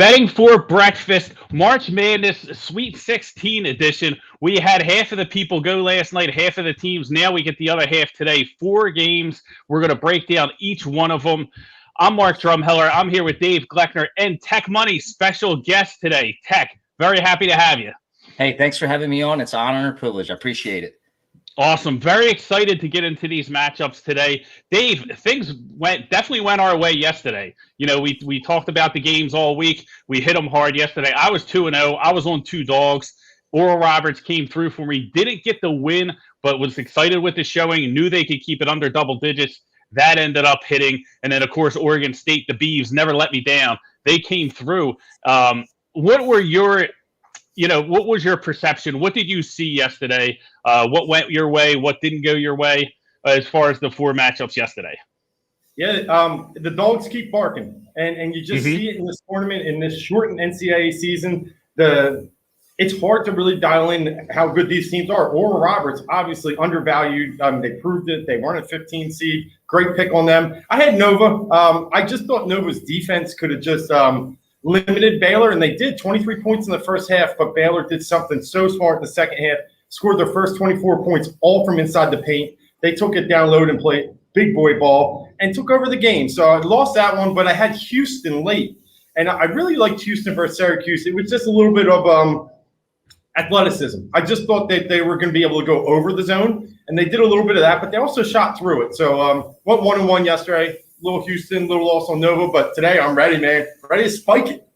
Betting for breakfast, March Madness Sweet 16 edition. We had half of the people go last night, half of the teams. Now we get the other half today. 4 games. We're going to break down each one of them. I'm Mark Drumheller. I'm here with Dave Gleckner and TekMunnee special guest today. Tek, very happy to have you. Hey, thanks for having me on. It's an honor and a privilege. I appreciate it. Awesome. Very excited to get into these matchups today. Dave, things definitely went our way yesterday. You know, we talked about the games all week. We hit them hard yesterday. I was 2-0. I was on 2 dogs. Oral Roberts came through for me. Didn't get the win, but was excited with the showing. Knew they could keep it under double digits. That ended up hitting. And then, of course, Oregon State, the Beavs, never let me down. They came through. What was your perception? What did you see yesterday? What went your way? What didn't go your way as far as the 4 matchups yesterday? Yeah, the dogs keep barking, and you just see it in this tournament, in this shortened NCAA season. It's hard to really dial in how good these teams are. Oral Roberts, obviously undervalued. They proved it. They weren't a 15 seed. Great pick on them. I had Nova. I just thought Nova's defense could have just limited Baylor, and they did 23 points in the first half, but Baylor did something so smart in the second half, scored their first 24 points all from inside the paint. They took it down low and played big boy ball and took over the game. So I lost that one, but I had Houston late, and I really liked Houston versus Syracuse. It was just a little bit of athleticism. I just thought that they were going to be able to go over the zone, and they did a little bit of that, but they also shot through it. So went 1-1 yesterday. Little Houston, little loss on Nova, but today I'm ready, man. Ready to spike it.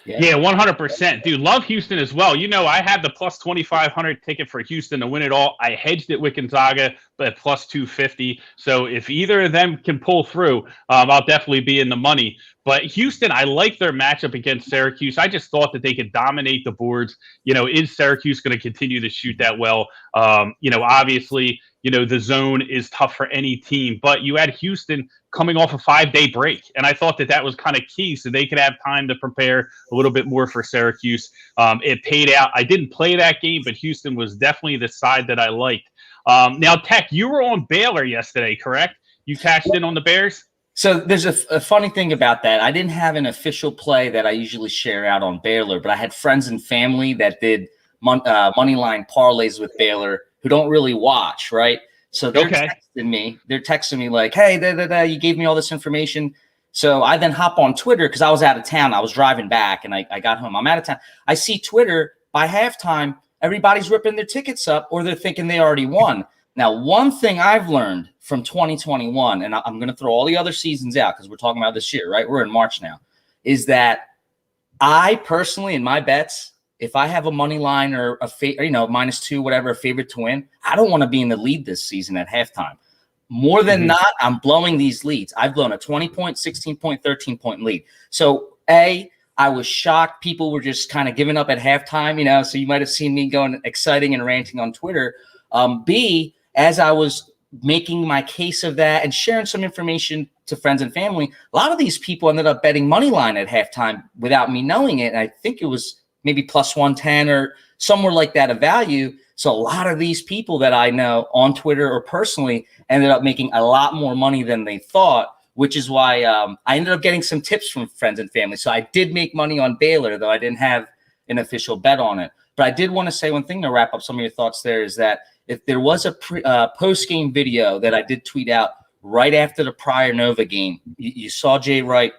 Yeah, 100%. Dude, love Houston as well. You know, I had the plus 2,500 ticket for Houston to win it all. I hedged it with Gonzaga at plus 250. So if either of them can pull through, I'll definitely be in the money. But Houston, I like their matchup against Syracuse. I just thought that they could dominate the boards. You know, is Syracuse going to continue to shoot that well? Obviously, the zone is tough for any team. But you had Houston coming off a 5-day break, and I thought that was kind of key so they could have time to prepare a little bit more for Syracuse. It paid out. I didn't play that game, but Houston was definitely the side that I liked. Now, Tek, you were on Baylor yesterday, correct? You cashed in on the Bears? So there's a funny thing about that. I didn't have an official play that I usually share out on Baylor, but I had friends and family that did money line parlays with Baylor who don't really watch, right? So they're texting me. They're texting me like, hey, you gave me all this information. So I then hop on Twitter because I was out of town. I was driving back, and I got home. I'm out of town. I see Twitter by halftime, everybody's ripping their tickets up, or they're thinking they already won. Now, one thing I've learned from 2021, and I'm going to throw all the other seasons out because we're talking about this year, right? We're in March now, is that I personally, in my bets, if I have a money line or a -2, whatever, a favorite to win, I don't want to be in the lead this season at halftime. More than not, I'm blowing these leads. I've blown a 20-point, 16-point, 13-point lead. So, I was shocked. People were just kind of giving up at halftime, so you might have seen me going exciting and ranting on Twitter. B, as I was making my case of that and sharing some information to friends and family, a lot of these people ended up betting money line at halftime without me knowing it. And I think it was maybe plus 110 or somewhere like that of value. So a lot of these people that I know on Twitter or personally ended up making a lot more money than they thought, which is why I ended up getting some tips from friends and family. So I did make money on Baylor, though I didn't have an official bet on it. But I did want to say one thing to wrap up some of your thoughts there is that if there was a post-game video that I did tweet out right after the prior Nova game, you saw Jay Wright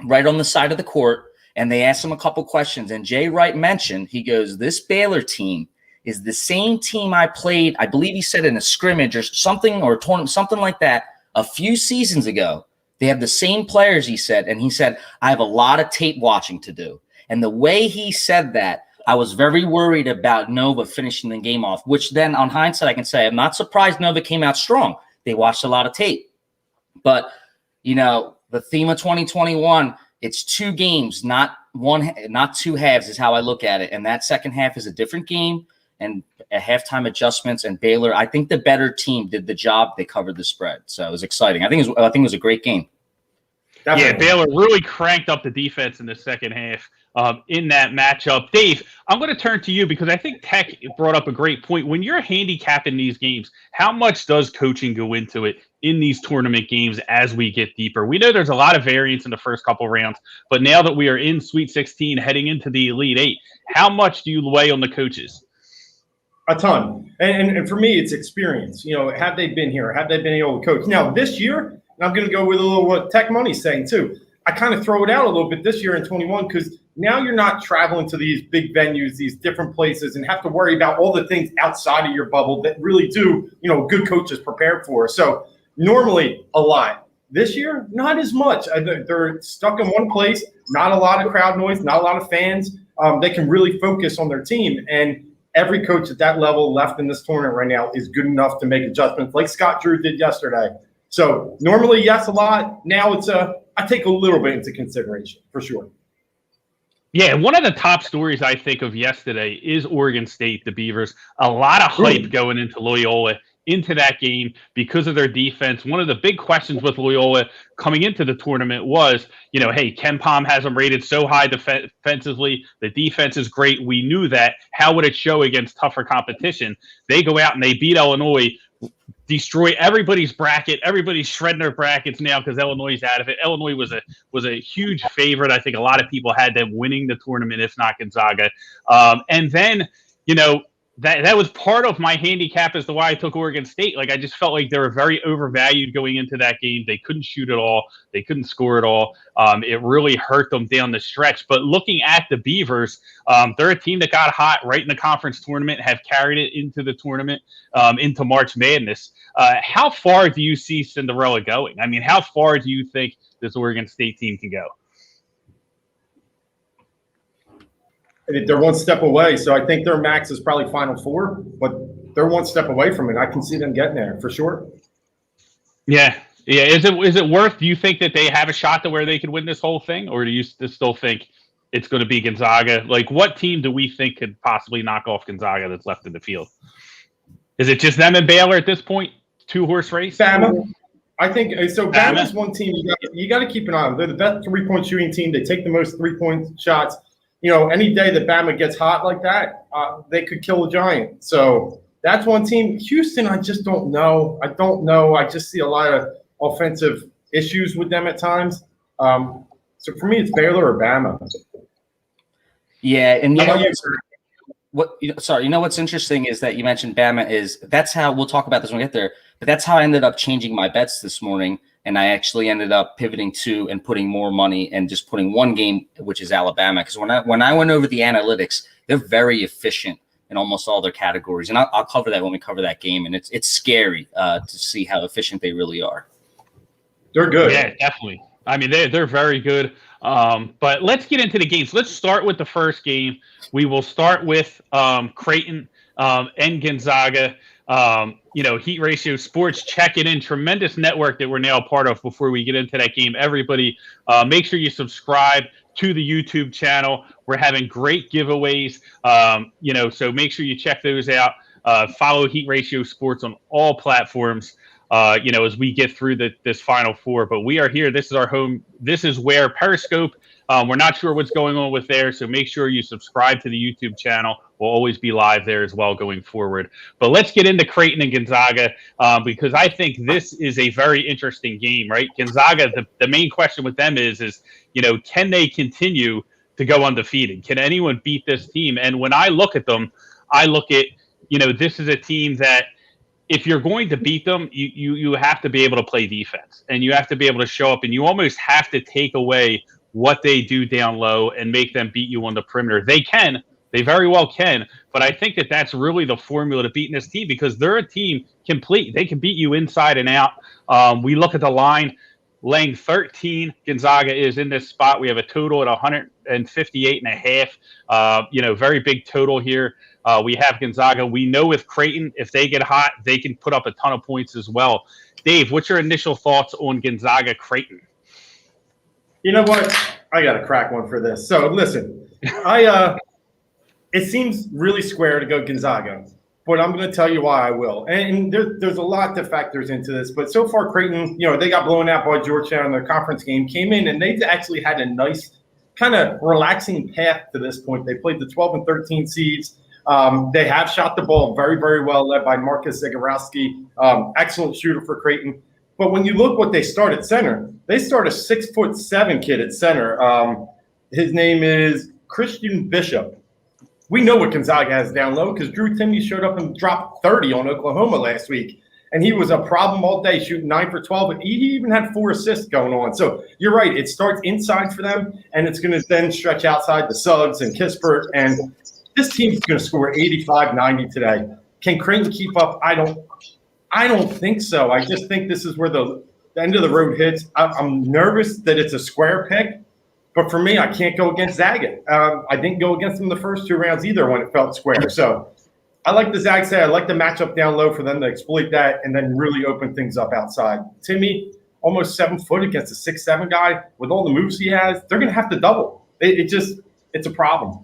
right on the side of the court, and they asked him a couple questions. And Jay Wright mentioned, he goes, this Baylor team is the same team I played, I believe he said in a scrimmage or something, or a tournament, something like that, a few seasons ago. They have the same players, he said. And he said, I have a lot of tape watching to do. And the way he said that, I was very worried about Nova finishing the game off, which then on hindsight, I can say I'm not surprised Nova came out strong. They watched a lot of tape. But, the theme of 2021, it's 2 games, not 2 halves is how I look at it. And that second half is a different game and halftime adjustments. And Baylor, I think the better team did the job. They covered the spread. So it was exciting. I think it was a great game. Definitely. Yeah, Baylor really cranked up the defense in the second half in that matchup. Dave, I'm going to turn to you because I think Tech brought up a great point. When you're handicapping these games, how much does coaching go into it in these tournament games as we get deeper? We know there's a lot of variance in the first couple rounds, but now that we are in Sweet 16 heading into the Elite Eight, how much do you weigh on the coaches? A ton. And for me, it's experience. Have they been here? Have they been able to coach? Now, this year, and I'm going to go with a little what TekMunnee's saying too. I kind of throw it out a little bit this year in 21 because now you're not traveling to these big venues, these different places, and have to worry about all the things outside of your bubble that really do, good coaches prepare for. So normally a lot. This year, not as much. They're stuck in one place, not a lot of crowd noise, not a lot of fans. They can really focus on their team. And every coach at that level left in this tournament right now is good enough to make adjustments like Scott Drew did yesterday. So normally, yes, a lot. Now I take a little bit into consideration for sure. Yeah, one of the top stories I think of yesterday is Oregon State, the Beavers. A lot of hype going into Loyola, into that game because of their defense. One of the big questions with Loyola coming into the tournament was, hey, Ken Pom has them rated so high defensively. The defense is great. We knew that. How would it show against tougher competition? They go out and they beat Illinois, destroy everybody's bracket. Everybody's shredding their brackets now because Illinois is out of it. Illinois was a huge favorite. I think a lot of people had them winning the tournament, if not Gonzaga. And then, that was part of my handicap as to why I took Oregon State. Like, I just felt like they were very overvalued going into that game. They couldn't shoot at all. They couldn't score at all. It really hurt them down the stretch. But looking at the Beavers, they're a team that got hot right in the conference tournament, have carried it into the tournament, into March Madness. How far do you see Cinderella going? I mean, how far do you think this Oregon State team can go? They're one step away, so I think their max is probably Final Four, but they're one step away from it. I can see them getting there for sure. Yeah. Is it worth? Do you think that they have a shot to where they could win this whole thing, or do you still think it's going to be Gonzaga? Like, what team do we think could possibly knock off Gonzaga that's left in the field? Is it just them and Baylor at this point? 2-horse race? Bama. I think so. Bama's one team you got to keep an eye on. They're the best 3-point shooting team. They take the most 3-point shots. Any day that Bama gets hot like that, they could kill a giant. So that's one team. Houston, I just don't know. I just see a lot of offensive issues with them at times. So for me, it's Baylor or Bama. Yeah, and what's interesting is that you mentioned Bama. That's how we'll talk about this when we get there. But that's how I ended up changing my bets this morning. And I actually ended up pivoting to and putting more money and just putting one game, which is Alabama. Because when I went over the analytics, they're very efficient in almost all their categories. And I'll cover that when we cover that game. And it's scary to see how efficient they really are. They're good. Yeah, definitely. I mean, they're very good. But let's get into the games. Let's start with the first game. We will start with Creighton and Gonzaga. Heat Ratio Sports, check it in. Tremendous network that we're now a part of. Before we get into that game, everybody, make sure you subscribe to the YouTube channel. We're having great giveaways, so make sure you check those out. Follow Heat Ratio Sports on all platforms, as we get through this Final Four. But we are here. This is our home. This is where Periscope. We're not sure what's going on with there, so make sure you subscribe to the YouTube channel. We'll always be live there as well going forward. But let's get into Creighton and Gonzaga because I think this is a very interesting game, right? Gonzaga, the main question with them is can they continue to go undefeated? Can anyone beat this team? And when I look at them, I look at, this is a team that if you're going to beat them, you have to be able to play defense and you have to be able to show up and you almost have to take away what they do down low and make them beat you on the perimeter. They very well can, but I think that's really the formula to beating this team because they're a team complete. They can beat you inside and out. We look at the line, laying 13. Gonzaga is in this spot. We have a total at 158.5. Very big total here. We have Gonzaga. We know with Creighton, if they get hot, they can put up a ton of points as well. Dave, what's your initial thoughts on Gonzaga Creighton? You know what? I got to crack one for this. So listen, it seems really square to go Gonzaga. but I'm going to tell you why I will. And there's a lot that factors into this. But so far, Creighton, they got blown out by Georgetown in their conference game, came in, and they've actually had a nice kind of relaxing path to this point. They played the 12 and 13 seeds. They have shot the ball very, very well, led by Marcus Zagorowski, excellent shooter for Creighton. But when you look what they start at center, they start a 6'7" kid at center. His name is Christian Bishop. We know what Gonzaga has down low because Drew Timme showed up and dropped 30 on Oklahoma last week. And he was a problem all day, shooting 9 for 12. He even had 4 assists going on. So you're right. It starts inside for them, and it's going to then stretch outside the Suggs and Kispert. And this team's going to score 85, 90 today. Can Creighton keep up? I don't think so. I just think this is where the end of the road hits. I'm nervous that it's a square pick. But for me, I can't go against Zaga. I didn't go against them the first 2 rounds either when it felt square. So I like the Zag side. I like the matchup down low for them to exploit that and then really open things up outside. Timme, almost 7 foot against a 6'7" guy with all the moves he has, they're going to have to double. It's a problem.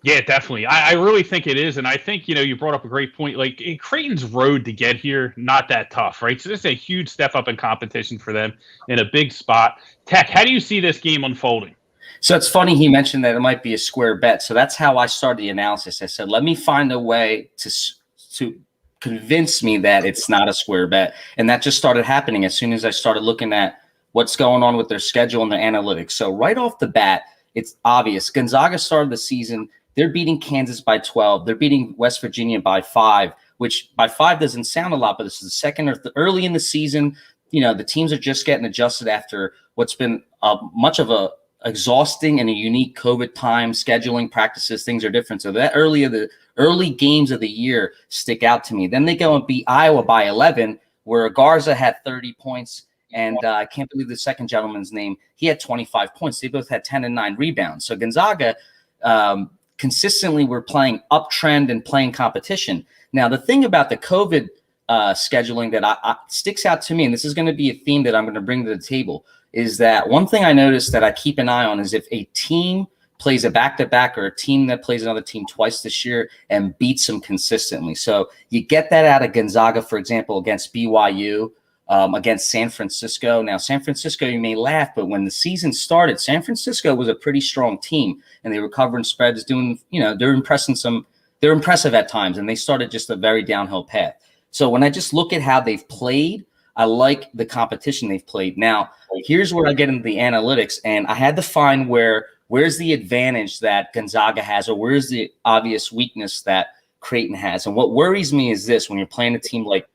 Yeah, definitely. I really think it is. And I think, you brought up a great point. Like, Creighton's road to get here, not that tough, right? So this is a huge step up in competition for them in a big spot. Tech, how do you see this game unfolding? So it's funny he mentioned that it might be a square bet. So that's how I started the analysis. I said, let me find a way to convince me that it's not a square bet. And that just started happening as soon as I started looking at what's going on with their schedule and their analytics. So right off the bat, it's obvious. Gonzaga started the season. They're beating Kansas by 12. They're beating West Virginia by 5, which by 5 doesn't sound a lot, but this is the second or early in the season. The teams are just getting adjusted after what's been much of a exhausting and a unique COVID time, scheduling practices. Things are different. So that early games of the year stick out to me. Then they go and beat Iowa by 11, where Garza had 30 points. And I can't believe the second gentleman's name. He had 25 points. They both had 10 and 9 rebounds. So Gonzaga consistently were playing uptrend and playing competition. Now, the thing about the COVID scheduling that sticks out to me, and this is going to be a theme that I'm going to bring to the table, is that one thing I noticed that I keep an eye on is if a team plays a back-to-back or a team that plays another team twice this year and beats them consistently. So you get that out of Gonzaga, for example, against BYU, against San Francisco. Now, San Francisco, you may laugh, but when the season started, San Francisco was a pretty strong team, and they were covering spreads, they're impressive at times, and they started just a very downhill path. So when I just look at how they've played, I like the competition they've played. Now, here's where I get into the analytics, and I had to find where's the advantage that Gonzaga has, or where's the obvious weakness that Creighton has. And what worries me is this: when you're playing a team like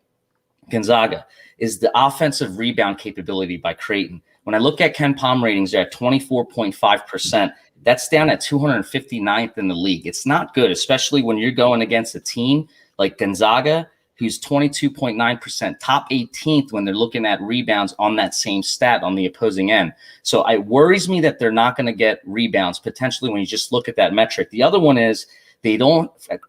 Gonzaga, is the offensive rebound capability by Creighton. When I look at Ken Palm ratings, they're at 24.5%. That's down at 259th in the league. It's not good, especially when you're going against a team like Gonzaga, who's 22.9%, top 18th when they're looking at rebounds on that same stat on the opposing end. So it worries me that they're not going to get rebounds potentially when you just look at that metric. The other one is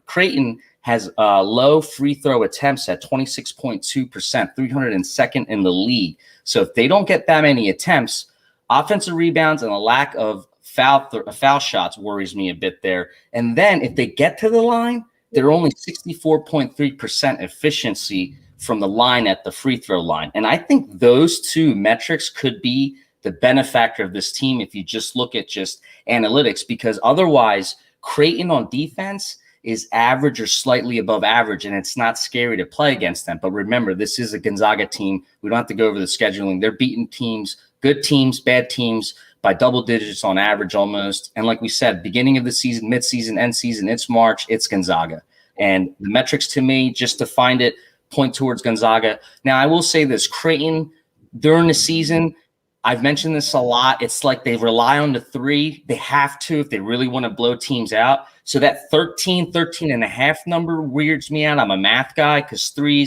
Creighton has low free throw attempts at 26.2%, 302nd in the league. So if they don't get that many attempts, offensive rebounds and a lack of foul shots worries me a bit there. And then if they get to the line, they're only 64.3% efficiency from the line at the free throw line. And I think those two metrics could be the benefactor of this team if you just look at just analytics, because otherwise Creighton on defense is average or slightly above average, and it's not scary to play against them. But remember, this is a Gonzaga team. We don't have to go over the scheduling. They're beating teams, good teams, bad teams, by double digits on average almost. And like we said, beginning of the season, mid-season, end season, it's March, it's Gonzaga. And the metrics to me, just to find it, point towards Gonzaga. Now, I will say this, Creighton, during the season, I've mentioned this a lot. It's like they rely on the three. They have to if they really want to blow teams out. So that 13 and a half number weirds me out. I'm a math guy because 3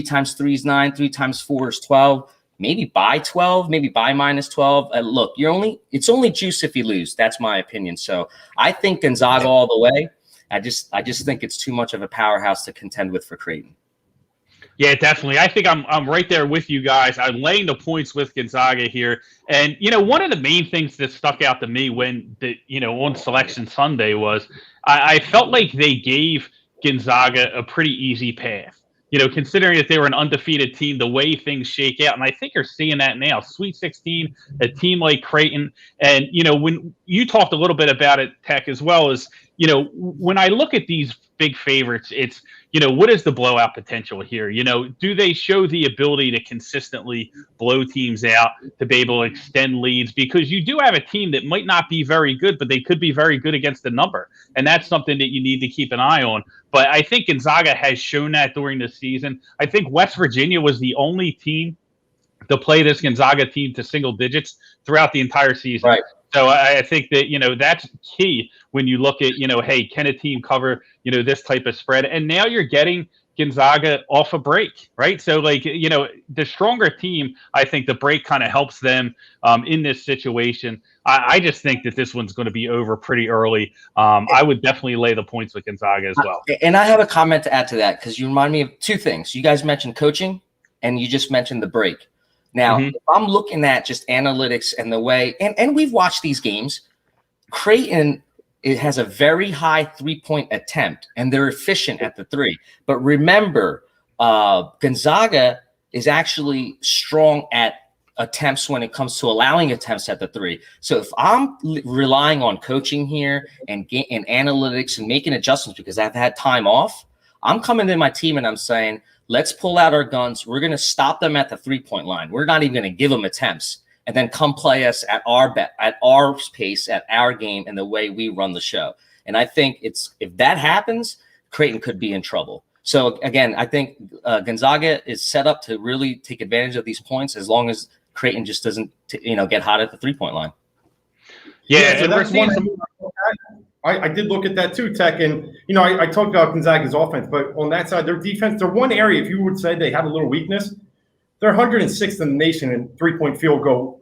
times 3 is 9, 3 times 4 is 12. Maybe by 12, maybe by minus 12. Look, it's only juice if you lose. That's my opinion. So I think Gonzaga all the way. I just think it's too much of a powerhouse to contend with for Creighton. Yeah, definitely. I think I'm right there with you guys. I'm laying the points with Gonzaga here. And one of the main things that stuck out to me when on Selection Sunday was I felt like they gave Gonzaga a pretty easy path. Considering that they were an undefeated team, the way things shake out, and I think you're seeing that now. Sweet 16, a team like Creighton, and when you talked a little bit about it, Tech, as well as when I look at these big favorites, it's what is the blowout potential here? Do they show the ability to consistently blow teams out, to be able to extend leads? Because you do have a team that might not be very good, but they could be very good against the number. And that's something that you need to keep an eye on. But I think Gonzaga has shown that during the season. I think West Virginia was the only team to play this Gonzaga team to single digits throughout the entire season. Right. So I think that, that's key when you look at, hey, can a team cover, this type of spread? And now you're getting Gonzaga off a break, right? So, the stronger team, I think the break kind of helps them in this situation. I just think that this one's going to be over pretty early. I would definitely lay the points with Gonzaga as well. And I have a comment to add to that because you remind me of two things. You guys mentioned coaching and you just mentioned the break. Now, if I'm looking at just analytics and the way, and we've watched these games, Creighton, it has a very high three-point attempt, and they're efficient at the three. But remember, Gonzaga is actually strong at attempts when it comes to allowing attempts at the three. So if I'm relying on coaching here and analytics and making adjustments because I've had time off, I'm coming to my team and I'm saying, let's pull out our guns. We're going to stop them at the three-point line. We're not even going to give them attempts, and then come play us at our pace, at our game, and the way we run the show. And I think if that happens, Creighton could be in trouble. So again, I think Gonzaga is set up to really take advantage of these points as long as Creighton just doesn't, get hot at the three-point line. Yeah, so that's one. I did look at that too, Tech, and I talked about Gonzaga's offense, but on that side, their defense, their one area, if you would say they have a little weakness, they're 106th in the nation in three-point field goal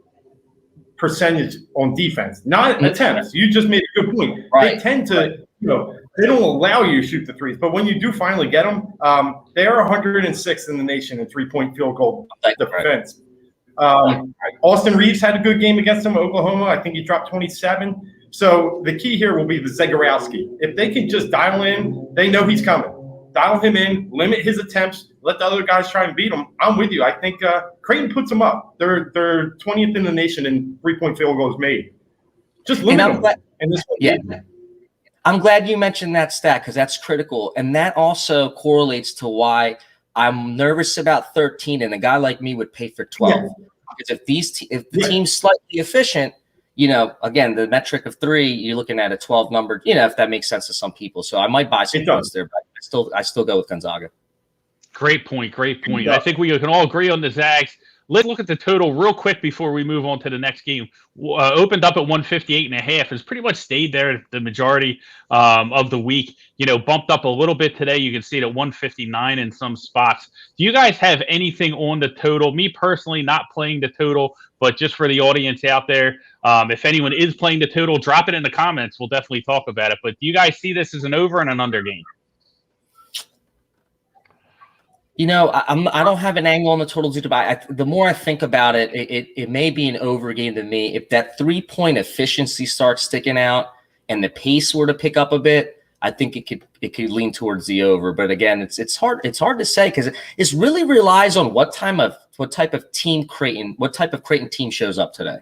percentage on defense, not attempts. You just made a good point. Right. They tend to, they don't allow you to shoot the threes, but when you do finally get them, they are 106th in the nation in three-point field goal defense. Austin Reeves had a good game against them, Oklahoma. I think he dropped 27. So the key here will be the Zagorowski. If they can just dial in, they know he's coming. Dial him in, limit his attempts, let the other guys try and beat him. I'm with you. I think Creighton puts them up. They're 20th in the nation in three-point field goals made. Just limit them. I'm glad you mentioned that stat because that's critical. And that also correlates to why I'm nervous about 13 and a guy like me would pay for 12. Yeah. Because if the team's slightly efficient, again, the metric of 3, you're looking at a 12 number, if that makes sense to some people. So I might buy some points there, but I still go with Gonzaga. Great point. I think we can all agree on the Zags. Let's look at the total real quick before we move on to the next game. Opened up at 158.5. Has pretty much stayed there the majority of the week. Bumped up a little bit today. You can see it at 159 in some spots. Do you guys have anything on the total? Me personally, not playing the total, but just for the audience out there, if anyone is playing the total, drop it in the comments. We'll definitely talk about it. But do you guys see this as an over and an under game? I don't have an angle on the total to buy. The more I think about it, it may be an over game to me. If that three-point efficiency starts sticking out and the pace were to pick up a bit, I think it could lean towards the over. But again, it's hard to say because it really relies on what type of Creighton team shows up today.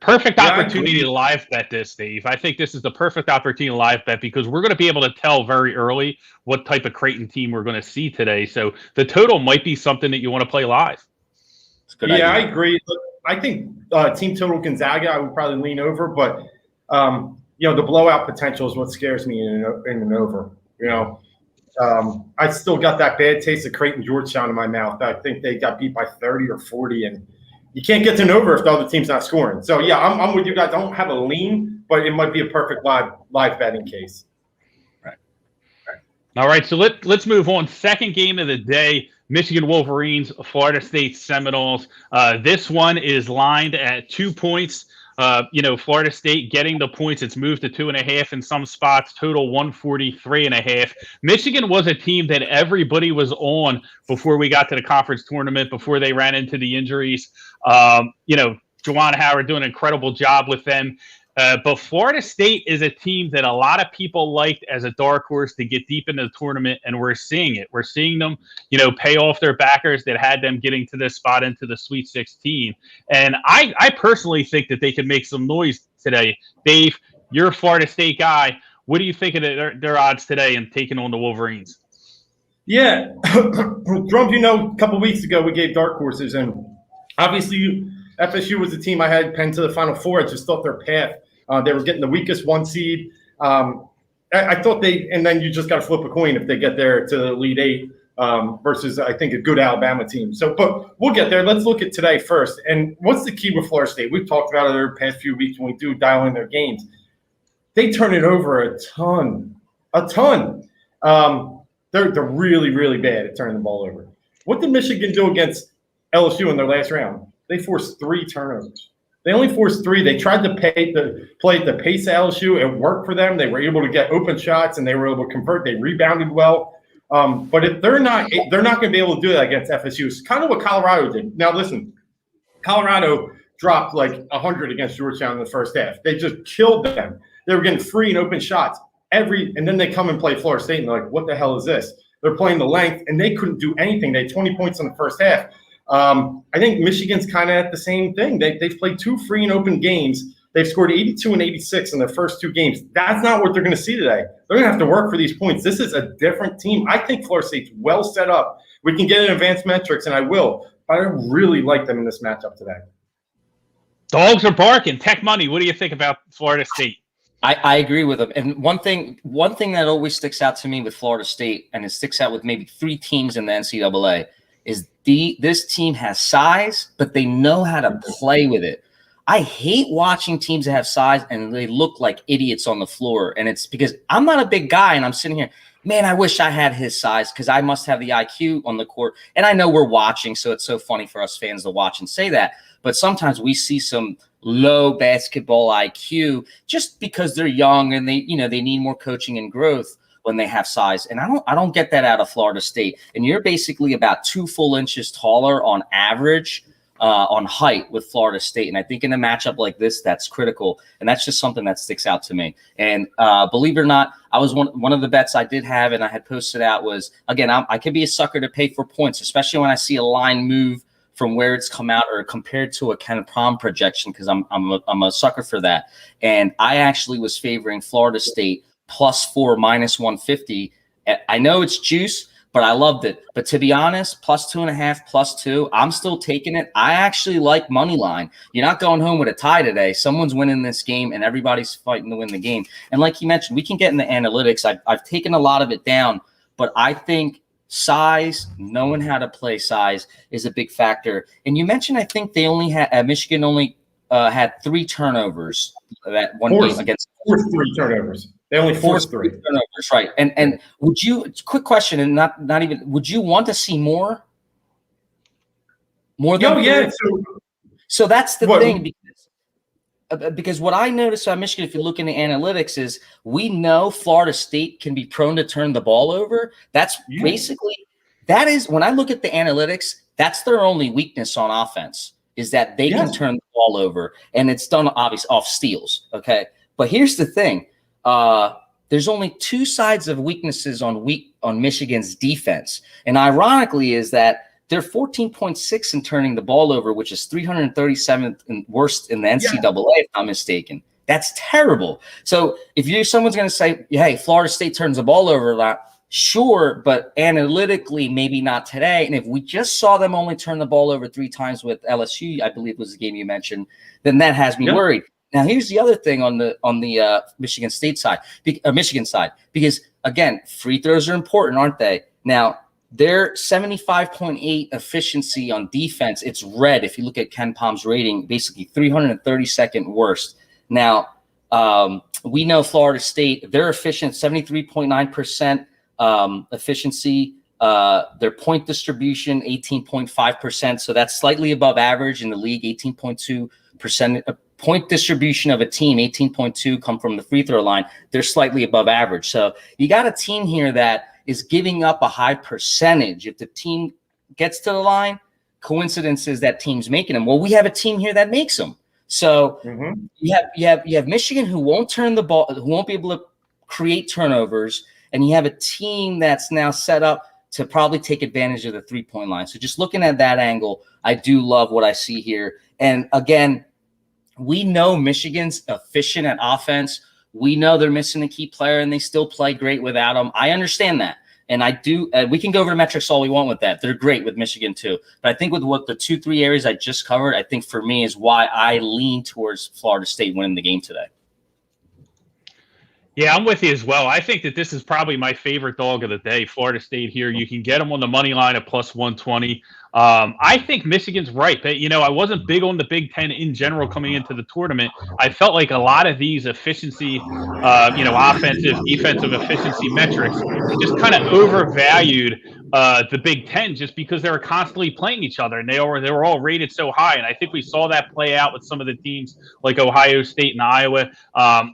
Perfect opportunity to live bet this, Steve. I think this is the perfect opportunity to live bet because we're going to be able to tell very early what type of Creighton team we're going to see today. So the total might be something that you want to play live. Idea. I agree. I think team total Gonzaga, I would probably lean over, but the blowout potential is what scares me in an over. I still got that bad taste of Creighton Georgetown in my mouth. I think they got beat by 30 or 40, and you can't get to an over if the other team's not scoring. So, yeah, I'm with you guys. I don't have a lean, but it might be a perfect live betting case. Right. All right, so let's move on. Second game of the day, Michigan Wolverines, Florida State Seminoles. This one is lined at 2 points. Florida State getting the points. It's moved to 2.5 in some spots, total 143.5. Michigan was a team that everybody was on before we got to the conference tournament, before they ran into the injuries. Juwan Howard doing an incredible job with them. But Florida State is a team that a lot of people liked as a dark horse to get deep into the tournament, and we're seeing it. We're seeing them, pay off their backers that had them getting to this spot into the Sweet 16. And I personally think that they could make some noise today. Dave, you're a Florida State guy. What do you think of their odds today in taking on the Wolverines? Yeah. Drums, a couple weeks ago we gave dark horses, and obviously FSU was the team I had pinned to the Final Four. I just thought their path, they were getting the weakest 1 seed. I thought and then you just got to flip a coin if they get there to the Elite Eight versus, I think, a good Alabama team. But we'll get there. Let's look at today first. And what's the key with Florida State? We've talked about it over the past few weeks when we do dial in their games. They turn it over a ton. They're really, really bad at turning the ball over. What did Michigan do against LSU in their last round? They forced 3 turnovers. They only forced 3. They tried to play at the pace of LSU. It worked for them. They were able to get open shots, and they were able to convert. They rebounded well. But if they're not going to be able to do that against FSU. It's kind of what Colorado did. Now, listen, Colorado dropped like 100 against Georgetown in the first half. They just killed them. They were getting free and open shots. And then they come and play Florida State, and they're like, what the hell is this? They're playing the length, and they couldn't do anything. They had 20 points in the first half. I think Michigan's kind of at the same thing. They've played 2 free and open games. They've scored 82 and 86 in their first 2 games. That's not what they're going to see today. They're going to have to work for these points. This is a different team. I think Florida State's well set up. We can get in advanced metrics, and I will. But I really like them in this matchup today. Dogs are barking. TekMunnee, what do you think about Florida State? I agree with them. And one thing that always sticks out to me with Florida State, and it sticks out with maybe 3 teams in the NCAA, is this team has size, but they know how to play with it. I hate watching teams that have size and they look like idiots on the floor. And it's because I'm not a big guy and I'm sitting here, man, I wish I had his size because I must have the IQ on the court. And I know we're watching, so it's so funny for us fans to watch and say that. But sometimes we see some low basketball IQ just because they're young and they need more coaching and growth when they have size. And I don't get that out of Florida State. And you're basically about 2 full inches taller on average on height with Florida State. And I think in a matchup like this, that's critical. And that's just something that sticks out to me. And believe it or not, I was one of the bets I did have and I had posted out was, again, I could be a sucker to pay for points, especially when I see a line move from where it's come out or compared to a kind of prom projection, because I'm a sucker for that. And I actually was favoring Florida State +4 -150. I know it's juice, but I loved it. But to be honest, +2.5, +2, I'm still taking it. I actually like money line. You're not going home with a tie today. Someone's winning this game, and everybody's fighting to win the game. And like you mentioned, we can get in the analytics. I've taken a lot of it down, but I think size, knowing how to play size, is a big factor. And you mentioned, I think they only had Michigan only had 3 turnovers that one game against. Forced 3 turnovers. They only forced 3 turnovers, right? And would you? Quick question, and not even. Would you want to see more? More than? Oh yeah. So that's the thing, because what I noticed about Michigan, if you look in the analytics, is we know Florida State can be prone to turn the ball over. That's basically that is when I look at the analytics, that's their only weakness on offense is that they can turn the ball over, and it's done obviously off steals. Okay, but here's the thing. There's only 2 sides of weaknesses on Michigan's defense. And ironically is that they're 14.6 in turning the ball over, which is 337th and worst in the NCAA, if I'm mistaken. That's terrible. So if someone's going to say, hey, Florida State turns the ball over a lot, sure, but analytically, maybe not today. And if we just saw them only turn the ball over 3 times with LSU, I believe was the game you mentioned, then that has me worried. Now, here's the other thing on the Michigan side, because again, free throws are important, aren't they? Now, their 75.8 efficiency on defense, it's red. If you look at Ken Palm's rating, basically 332nd worst. Now, we know Florida State, they're efficient, 73.9% efficiency. Their point distribution, 18.5%. So that's slightly above average in the league, 18.2% point distribution of a team, 18.2 come from the free throw line. They're slightly above average. So you got a team here that is giving up a high percentage. If the team gets to the line, coincidence is that team's making them. Well, we have a team here that makes them. So you have Michigan who won't turn the ball, who won't be able to create turnovers, and you have a team that's now set up to probably take advantage of the 3-point line. So just looking at that angle, I do love what I see here. And again, we know Michigan's efficient at offense. We know they're missing a key player, and they still play great without him. I understand that. And I do. We can go over the metrics all we want with that. They're great with Michigan too. But I think with what the 2-3 areas I just covered, I think for me is why I lean towards Florida State winning the game today. Yeah, I'm with you as well. I think that this is probably my favorite dog of the day, Florida State here. You can get them on the money line at plus 120. I think Michigan's right. But, I wasn't big on the Big Ten in general coming into the tournament. I felt like a lot of these efficiency, offensive, defensive efficiency metrics just kind of overvalued the Big Ten just because they were constantly playing each other, and they were all rated so high. And I think we saw that play out with some of the teams like Ohio State and Iowa.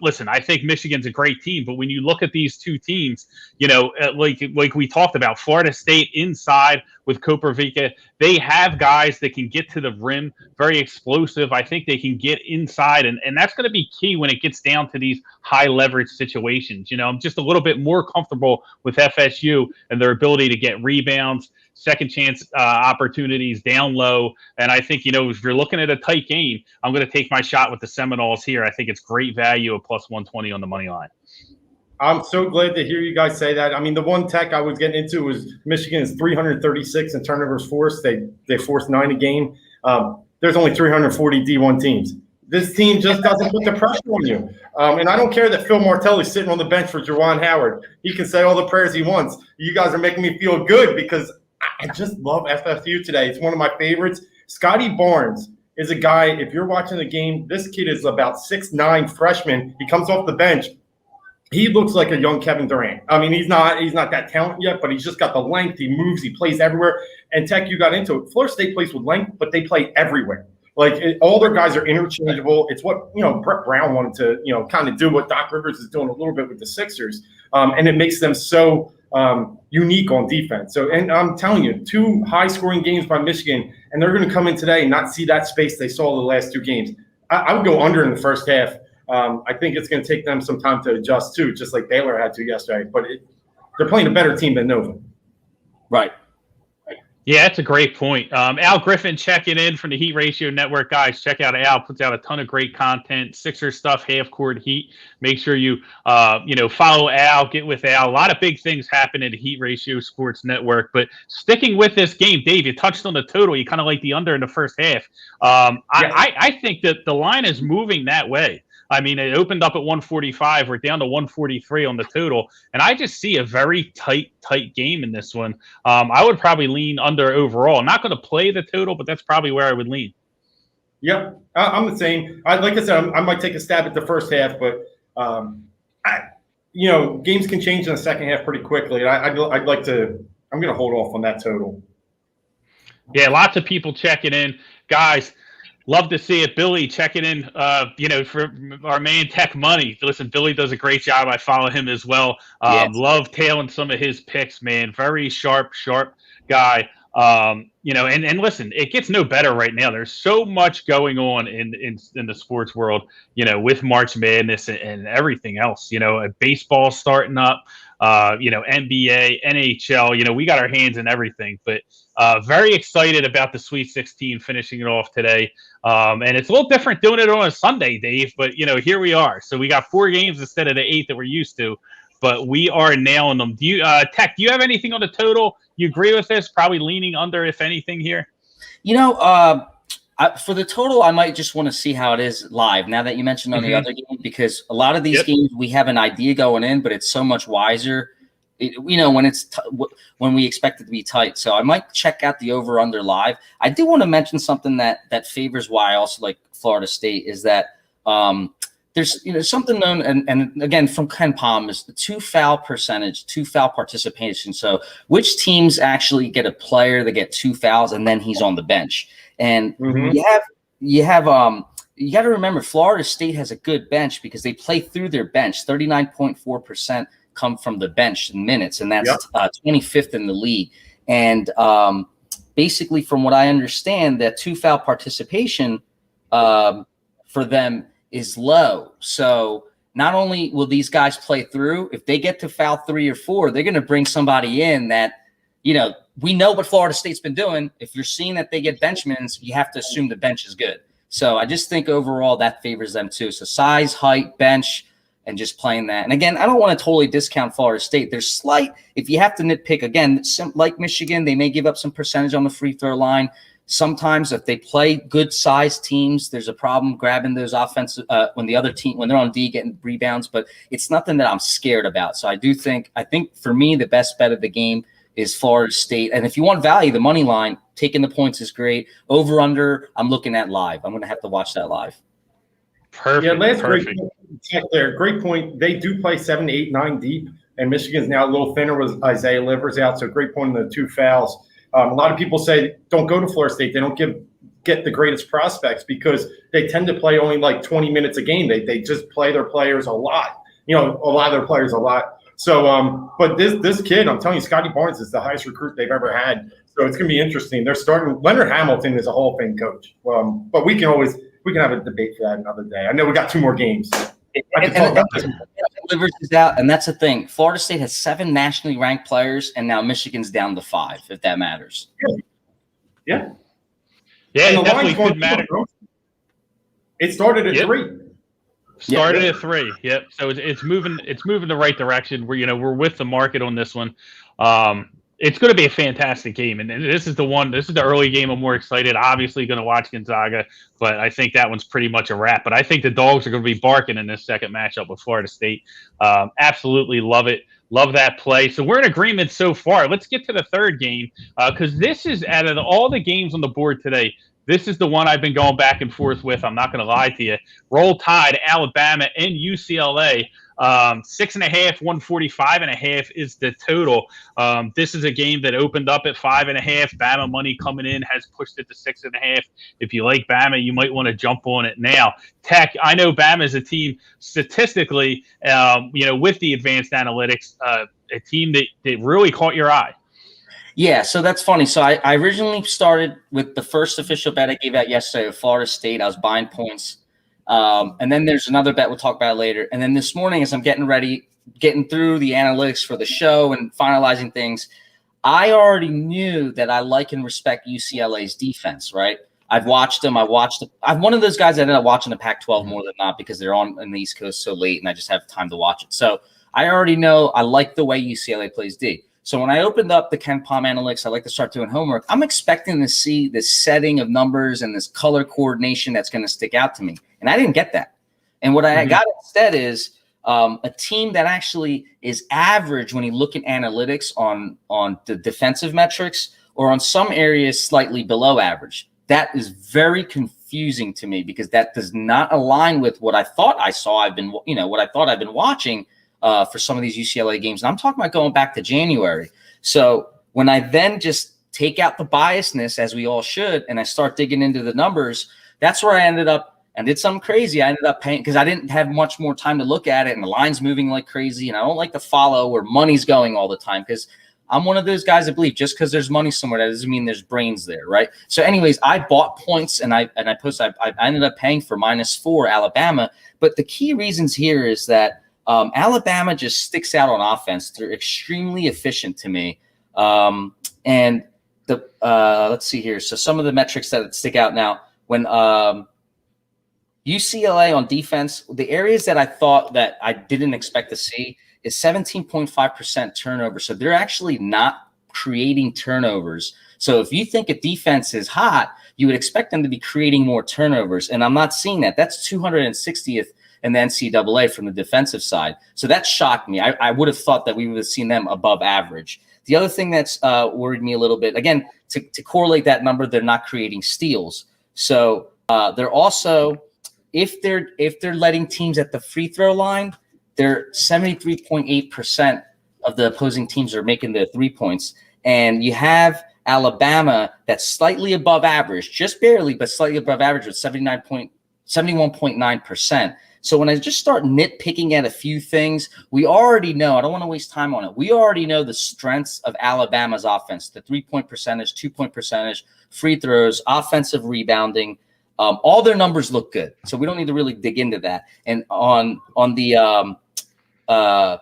Listen, I think Michigan's a great team, but when you look at these two teams, like we talked about, Florida State inside with Koprivica, they have guys that can get to the rim, very explosive. I think they can get inside, and that's going to be key when it gets down to these high leverage situations. I'm just a little bit more comfortable with FSU and their ability to get rebounds, second chance opportunities down low. And I think, if you're looking at a tight game, I'm going to take my shot with the Seminoles here. I think it's great value at plus 120 on the money line. I'm so glad to hear you guys say that. I mean, the one tech I was getting into was Michigan is 336 in turnovers forced. They forced 9 a game. There's only 340 D1 teams. This team just doesn't put the pressure on you. And I don't care that Phil Martelli's sitting on the bench for Juwan Howard. He can say all the prayers he wants. You guys are making me feel good because I just love FSU today. It's one of my favorites. Scotty Barnes is a guy, if you're watching the game, this kid is about 6'9" freshman. He comes off the bench. He looks like a young Kevin Durant. I mean, he's not that talented yet, but he's just got the length. He moves. He plays everywhere. And Tech, you got into it. Florida State plays with length, but they play everywhere. All their guys are interchangeable. It's what, Brett Brown wanted to, kind of do what Doc Rivers is doing a little bit with the Sixers. And it makes them so unique on defense. So, and I'm telling you, 2 high-scoring games by Michigan, and they're going to come in today and not see that space they saw the last 2 games. I would go under in the first half. I think it's going to take them some time to adjust too, just like Baylor had to yesterday. But they're playing a better team than Nova. Right. Yeah, that's a great point. Al Griffin checking in from the Heat Ratio Network. Guys, check out Al. Puts out a ton of great content, Sixers stuff, half-court Heat. Make sure you, follow Al, get with Al. A lot of big things happen in the Heat Ratio Sports Network. But sticking with this game, Dave, you touched on the total. You kind of like the under in the first half. I think that the line is moving that way. I mean, it opened up at 145. We're down to 143 on the total. And I just see a very tight game in this one. I would probably lean under overall. I'm not going to play the total, but that's probably where I would lean. Yep, I'm the same. Like I said, I might take a stab at the first half, but, games can change in the second half pretty quickly. I'm going to hold off on that total. Yeah, lots of people checking in. Guys, love to see it. Billy checking in, for our man TekMunnee. Listen, Billy does a great job. I follow him as well. Yes. Love tailing some of his picks, man. Very sharp guy. And listen, it gets no better right now. There's so much going on in the sports world, with March Madness and everything else. Baseball starting up, NBA, NHL. We got our hands in everything. But very excited about the Sweet 16 finishing it off today. And it's a little different doing it on a Sunday, Dave, but here we are. So we got 4 games instead of the 8 that we're used to, but we are nailing them. Do you, Tech, do you have anything on the total? You agree with this? Probably leaning under, if anything, here. For the total, I might just want to see how it is live now that you mentioned on the other game, because a lot of these games we have an idea going in, but it's so much wiser. When we expect it to be tight. So I might check out the over-under live. I do want to mention something that favors why I also like Florida State is that there's something known, and again, from Ken Palm, is the 2 foul percentage, 2 foul participation. So which teams actually get a player that get 2 fouls and then he's on the bench? And you have you got to remember Florida State has a good bench because they play through their bench. 39.4% come from the bench in minutes, and that's 25th in the league. And basically, from what I understand, that 2-foul participation for them is low. So not only will these guys play through, if they get to foul 3 or 4, they're going to bring somebody in that, we know what Florida State's been doing. If you're seeing that they get bench minutes, you have to assume the bench is good. So I just think overall that favors them too. So size, height, bench, and just playing that. And again, I don't want to totally discount Florida State. There's slight, if you have to nitpick, again, like Michigan, they may give up some percentage on the free throw line. Sometimes if they play good sized teams, there's a problem grabbing those offensive when the other team, when they're on D, getting rebounds, but it's nothing that I'm scared about. So I think for me, the best bet of the game is Florida State. And if you want value, the money line, taking the points is great. Over under, I'm looking at live. I'm going to have to watch that live. Perfect. Yeah, Lance, perfect. Great point. They do play 7, 8, 9 deep, and Michigan's now a little thinner with Isaiah Livers out. So great point in the 2 fouls. A lot of people say don't go to Florida State. They don't get the greatest prospects because they tend to play only like 20 minutes a game. They just play their players a lot. A lot of their players a lot. So, but this kid, I'm telling you, Scotty Barnes is the highest recruit they've ever had. So it's going to be interesting. They're starting. Leonard Hamilton is a Hall of Fame coach. But we can have a debate for that another day. I know we got 2 more games. Livers is out, and that's the thing. Florida State has 7 nationally ranked players, and now Michigan's down to 5, if that matters. Yeah. It definitely could matter. It started at 3. Started at 3. Yep. So it's moving the right direction. We're with the market on this one. It's going to be a fantastic game, and this is the early game I'm more excited. Obviously going to watch Gonzaga, but I think that one's pretty much a wrap. But I think the Dogs are going to be barking in this second matchup with Florida State. Absolutely love it. Love that play. So we're in agreement so far. Let's get to the third game because this is, out of all the games on the board today, this is the one I've been going back and forth with. I'm not going to lie to you. Roll Tide, Alabama, and UCLA. 6.5, 145.5 is the total. This is a game that opened up at 5.5. Bama money coming in has pushed it to 6.5. If you like Bama, you might want to jump on it now. Tech, I know Bama is a team statistically, with the advanced analytics, a team that really caught your eye. Yeah, so that's funny. So I originally started with the first official bet I gave out yesterday of Florida State. I was buying points. And then there's another bet we'll talk about later. And then this morning, as I'm getting through the analytics for the show and finalizing things, I already knew that I like and respect UCLA's defense, right? I've watched them. I'm one of those guys that ended up watching the Pac-12 more than not because they're on the East Coast so late and I just have time to watch it. So I already know I like the way UCLA plays D. So when I opened up the Ken Palm analytics, I like to start doing homework. I'm expecting to see this setting of numbers and this color coordination that's going to stick out to me. And I didn't get that. And what I got instead is a team that actually is average when you look at analytics on the defensive metrics or on some areas slightly below average. That is very confusing to me because that does not align with what I thought I saw. What I thought I've been watching for some of these UCLA games. And I'm talking about going back to January. So when I then just take out the biasness, as we all should, and I start digging into the numbers, that's where I ended up and did something crazy. I ended up paying because I didn't have much more time to look at it, and the line's moving like crazy. And I don't like to follow where money's going all the time because I'm one of those guys that believe just because there's money somewhere, that doesn't mean there's brains there, right? So anyways, I bought points and I ended up paying for -4 Alabama. But the key reasons here is that Alabama just sticks out on offense. They're extremely efficient to me. And let's see here. So some of the metrics that stick out now, when UCLA on defense, the areas that I thought that I didn't expect to see is 17.5% turnover. So they're actually not creating turnovers. So if you think a defense is hot, you would expect them to be creating more turnovers. And I'm not seeing that. That's 260th in the NCAA from the defensive side. So that shocked me. I would have thought that we would have seen them above average. The other thing that's worried me a little bit, again, to correlate that number, they're not creating steals. So they're also, if they're letting teams at the free throw line, they're 73.8% of the opposing teams are making their 3 points. And you have Alabama that's slightly above average, just barely, but slightly above average with 79.7% 71.9%. So when I just start nitpicking at a few things, we already know, I don't want to waste time on it. We already know the strengths of Alabama's offense, the 3-point percentage, 2-point percentage, free throws, offensive rebounding. All their numbers look good. So we don't need to really dig into that. And on the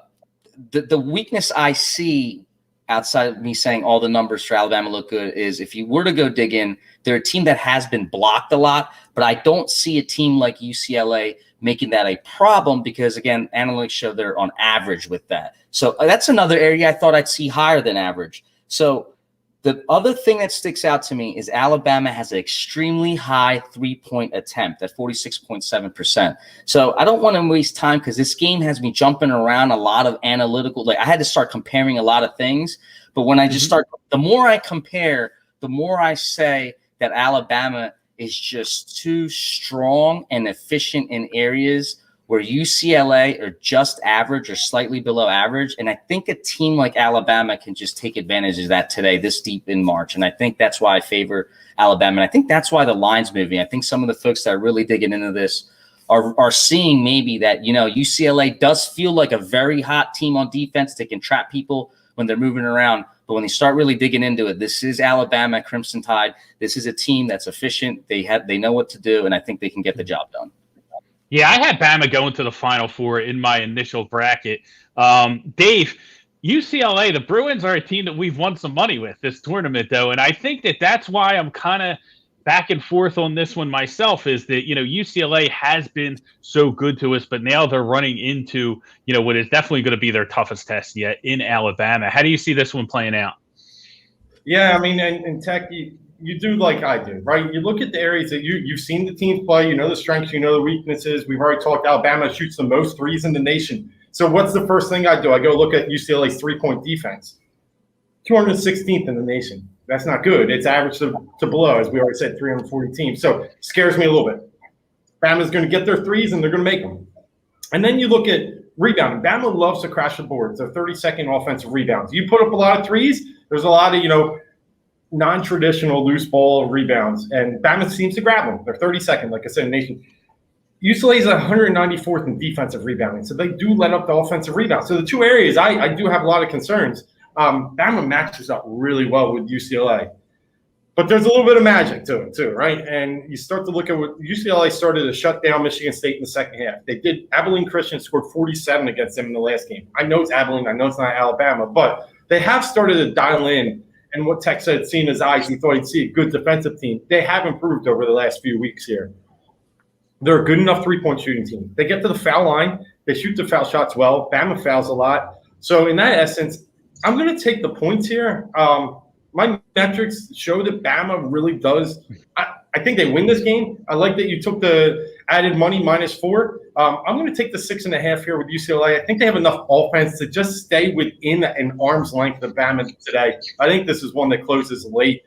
weakness I see outside of me saying all the numbers for Alabama look good is if you were to go dig in, they're a team that has been blocked a lot, but I don't see a team like UCLA making that a problem because, again, analytics show they're on average with that. So that's another area I thought I'd see higher than average. So the other thing that sticks out to me is Alabama has an extremely high 3-point attempt at 46.7%. So I don't want to waste time because this game has me jumping around a lot of analytical. Like I had to start comparing a lot of things. But when I just start, the more I compare, the more I say that Alabama is just too strong and efficient in areas where UCLA are just average or slightly below average. And I think a team like Alabama can just take advantage of that today, this deep in March. And I think that's why I favor Alabama. And I think that's why the line's moving. I think some of the folks that are really digging into this are seeing maybe that, UCLA does feel like a very hot team on defense. They can trap people when they're moving around. But when they start really digging into it, this is Alabama Crimson Tide. This is a team that's efficient. They know what to do, and I think they can get the job done. Yeah, I had Bama going to the Final Four in my initial bracket. Dave, UCLA, the Bruins are a team that we've won some money with this tournament, though, and I think that's why I'm kind of back and forth on this one myself is that, UCLA has been so good to us, but now they're running into, what is definitely going to be their toughest test yet in Alabama. How do you see this one playing out? Yeah, I mean, and Tech, you do like I do, right? You look at the areas that you've seen the teams play, the strengths, the weaknesses. We've already talked Alabama shoots the most threes in the nation. So what's the first thing I do? I go look at UCLA's 3-point defense. 216th in the nation. That's not good. It's average to below, as we already said, 340 teams. So scares me a little bit. Bama's going to get their threes, and they're going to make them. And then you look at rebounding. Bama loves to crash the boards. They're 32nd offensive rebounds. You put up a lot of threes, there's a lot of, non-traditional loose ball rebounds, and Bama seems to grab them. They're 32nd, like I said, in the nation. UCLA is 194th in defensive rebounding, so they do let up the offensive rebound. So the two areas I do have a lot of concerns. Bama matches up really well with UCLA, but there's a little bit of magic to it too, right? And you start to look at what UCLA started to shut down Michigan State in the second half. They did. Abilene Christian scored 47 against them in the last game. I know it's Abilene. I know it's not Alabama, but they have started to dial in. And what Tech said, seeing his eyes, he thought he'd see a good defensive team. They have improved over the last few weeks here. They're a good enough 3-point shooting team. They get to the foul line. They shoot the foul shots well. Bama fouls a lot. So in that essence, I'm going to take the points here. My metrics show that Bama really does. I think they win this game. I like that you took the added money -4. I'm going to take the 6.5 here with UCLA. I think they have enough offense to just stay within an arm's length of Bama today. I think this is one that closes late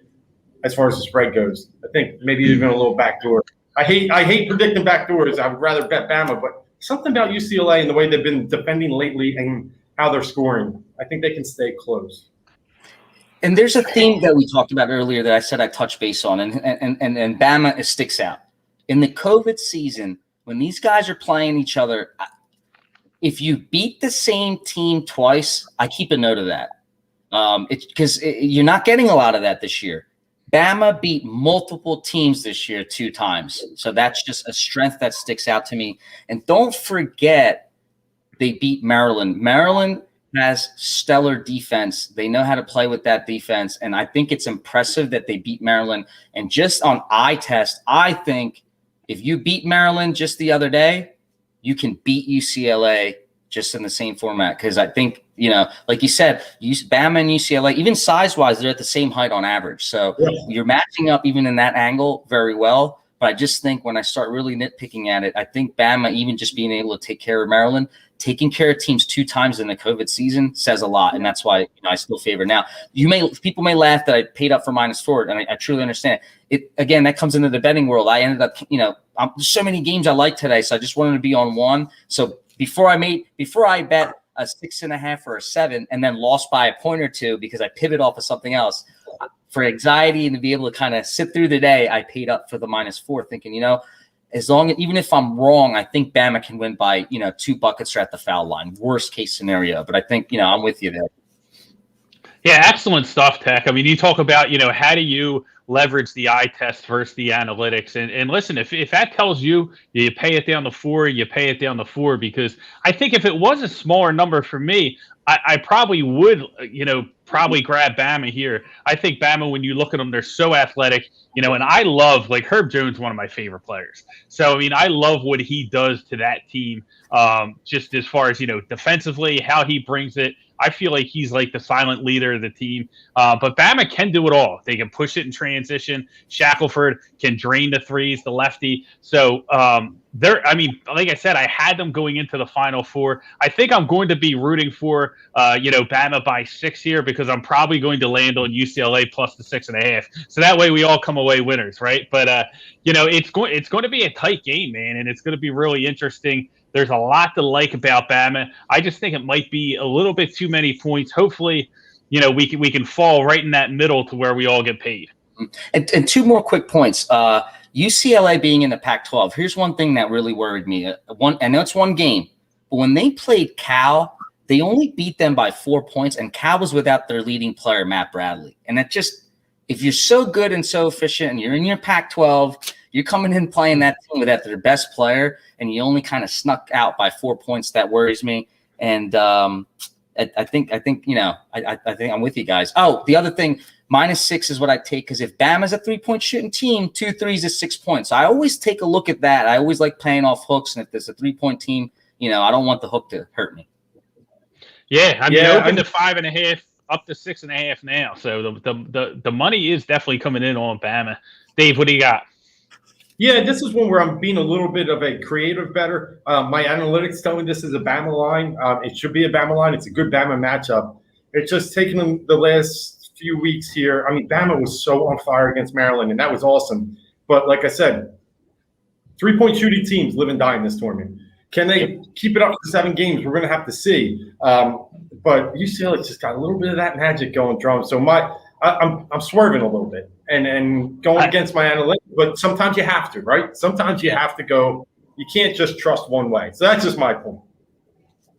as far as the spread goes. I think maybe even a little backdoor. I hate predicting backdoors. I would rather bet Bama, but something about UCLA and the way they've been defending lately and how they're scoring, I think they can stay close. And there's a theme that we talked about earlier that I said I'd touch base on, and Bama sticks out. In the COVID season, when these guys are playing each other, if you beat the same team twice, I keep a note of that. Because you're not getting a lot of that this year. Bama beat multiple teams this year 2 times. So that's just a strength that sticks out to me. And don't forget, they beat Maryland. Maryland has stellar defense. They know how to play with that defense. And I think it's impressive that they beat Maryland. And just on eye test, I think if you beat Maryland just the other day, you can beat UCLA just in the same format. Because I think, like you said, Bama and UCLA, even size-wise, they're at the same height on average. So you're matching up even in that angle very well. But I just think when I start really nitpicking at it, I think Bama, even just being able to take care of Maryland, taking care of teams 2 times in the COVID season says a lot. And that's why I still favor. Now, people may laugh that I paid up for -4, and I truly understand it. Again, that comes into the betting world. I ended up, there's so many games I like today, so I just wanted to be on one. So before I bet a 6.5 or a 7 and then lost by a point or 2 because I pivot off of something else, for anxiety and to be able to kind of sit through the day, I paid up for the -4 thinking, even if I'm wrong, I think Bama can win by 2 buckets or at the foul line. Worst case scenario, but I think I'm with you there. Yeah, excellent stuff, Tech. I mean, you talk about, how do you leverage the eye test versus the analytics? And listen, if that tells you you pay it down to 4, you pay it down to 4, because I think if it was a smaller number for me, I probably would, probably grab Bama here. I think Bama, when you look at them, they're so athletic, and I love, like, Herb Jones, one of my favorite players. So, I mean, I love what he does to that team, just as far as, defensively, how he brings it. I feel like he's like the silent leader of the team. But Bama can do it all. They can push it in transition. Shackelford can drain the threes, the lefty. So like I said, I had them going into the Final Four. I think I'm going to be rooting for, Bama by 6 here, because I'm probably going to land on UCLA plus the 6.5. So that way we all come away winners, right? But, it's going to be a tight game, man, and it's going to be really interesting. There's a lot to like about Bama. I just think it might be a little bit too many points. Hopefully, we can fall right in that middle to where we all get paid. And 2 more quick points. UCLA being in the Pac-12. Here's one thing that really worried me. I know it's 1 game, but when they played Cal, they only beat them by 4 points, and Cal was without their leading player, Matt Bradley. And that just, if you're so good and so efficient, and you're in your Pac-12, you're coming in playing that team without their best player, and you only kind of snuck out by 4 points. That worries me. And I think I'm with you guys. Oh, the other thing, -6 is what I take, because if Bama's a 3-point shooting team, 2 threes is 6 points. So I always take a look at that. I always like playing off hooks, and if there's a 3-point team, I don't want the hook to hurt me. Yeah, I mean, open to 5.5, up to 6.5 now. So the money is definitely coming in on Bama. Dave, what do you got? Yeah, this is one where I'm being a little bit of a creative bettor. My analytics tell me this is a Bama line. It should be a Bama line. It's a good Bama matchup. It's just taken them the last few weeks here. I mean, Bama was so on fire against Maryland, and that was awesome. But like I said, 3-point shooting teams live and die in this tournament. Can they keep it up for 7 games? We're going to have to see. But UCLA just got a little bit of that magic going, Drum. So I'm swerving a little bit and going against my analytics, but sometimes you have to, right? Sometimes you have to go. You can't just trust one way. So that's just my point.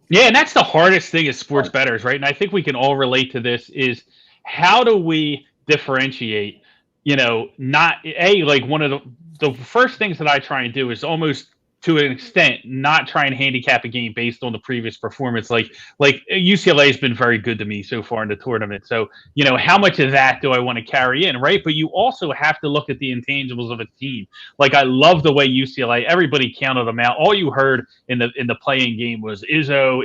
Yeah, and that's the hardest thing as sports bettors, right? And I think we can all relate to this, is how do we differentiate, not like one of the first things that I try and do is almost, to an extent, not try and handicap a game based on the previous performance. Like UCLA has been very good to me so far in the tournament. So, how much of that do I want to carry in, right? But you also have to look at the intangibles of a team. Like, I love the way UCLA, everybody counted them out. All you heard in the playing game was Izzo.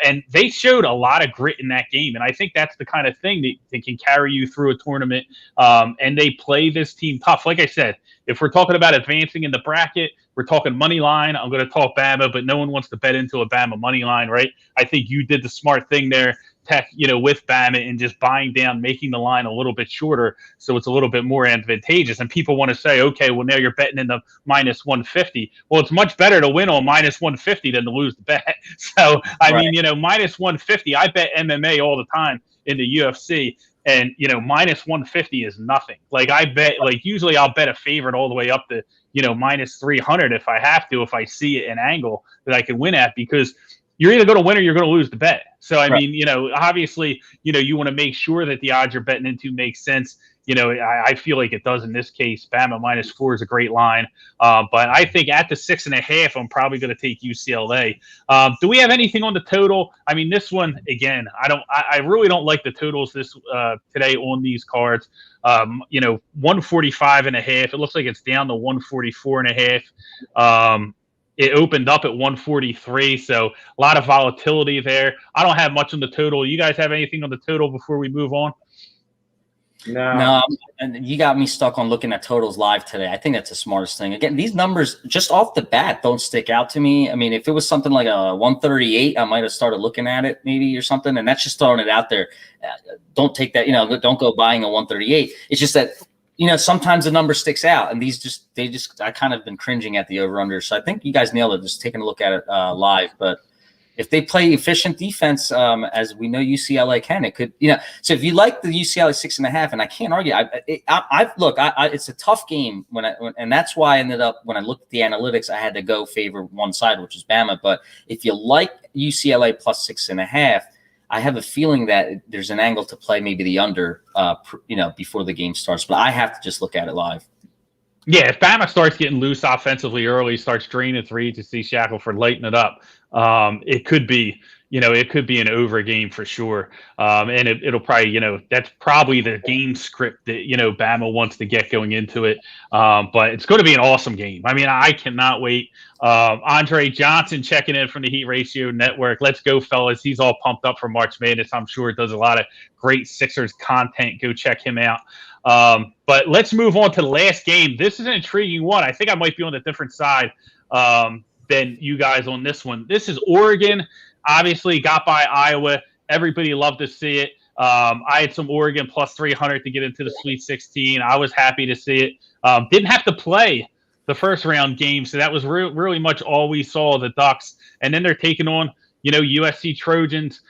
And they showed a lot of grit in that game. And I think that's the kind of thing that can carry you through a tournament. And they play this team tough. Like I said, if we're talking about advancing in the bracket, we're talking money line. I'm going to talk Bama, but no one wants to bet into a Bama money line, right? I think you did the smart thing there, Tech, with Bama, and just buying down, making the line a little bit shorter, so it's a little bit more advantageous. And people want to say, okay, well, now you're betting in the -150. Well, it's much better to win on -150 than to lose the bet. So, I mean, -150, I bet MMA all the time in the UFC. And, -150 is nothing. Like, I bet, usually I'll bet a favorite all the way up to, -300 if I have to, if I see an angle that I can win at, because you're either going to win or you're going to lose the bet. So, I mean, obviously, you want to make sure that the odds you're betting into make sense. I feel like it does in this case. Bama -4 is a great line. But I think at the 6.5, I'm probably going to take UCLA. Do we have anything on the total? I mean, this one, again, I really don't like the totals this today on these cards. 145.5. It looks like it's down to 144.5. It opened up at 143, so a lot of volatility there. I don't have much on the total. You guys have anything on the total before we move on? No, and you got me stuck on looking at totals live today. I think that's the smartest thing. Again, these numbers just off the bat don't stick out to me. I mean, if it was something like a 138, I might have started looking at it maybe or something, and that's just throwing it out there. Don't take that, don't go buying a 138. It's just that, sometimes the number sticks out, and I kind of been cringing at the over-under. So I think you guys nailed it, just taking a look at it live. But if they play efficient defense, as we know UCLA can, it could, so if you like the UCLA 6.5, and I can't argue, it's a tough game and that's why I ended up, when I looked at the analytics, I had to go favor one side, which is Bama. But if you like UCLA plus 6.5, I have a feeling that there's an angle to play maybe the under, before the game starts, but I have to just look at it live. Yeah, if Bama starts getting loose offensively early, starts draining threes to see Shackelford lighten it up, it could be, it could be an over game for sure. And it'll probably, that's probably the game script that, Bama wants to get going into it. But it's going to be an awesome game. I mean, I cannot wait. Andre Johnson checking in from the Heat Ratio Network. Let's go, fellas. He's all pumped up for March Madness. I'm sure it does a lot of great Sixers content. Go check him out. But let's move on to the last game. This is an intriguing one. I think I might be on a different side than you guys on this one. This is Oregon. Obviously got by Iowa. Everybody loved to see it. I had some Oregon plus 300 to get into the Sweet 16. I was happy to see it. Didn't have to play the first round game, so that was really much all we saw of the Ducks. And then they're taking on, USC Trojans.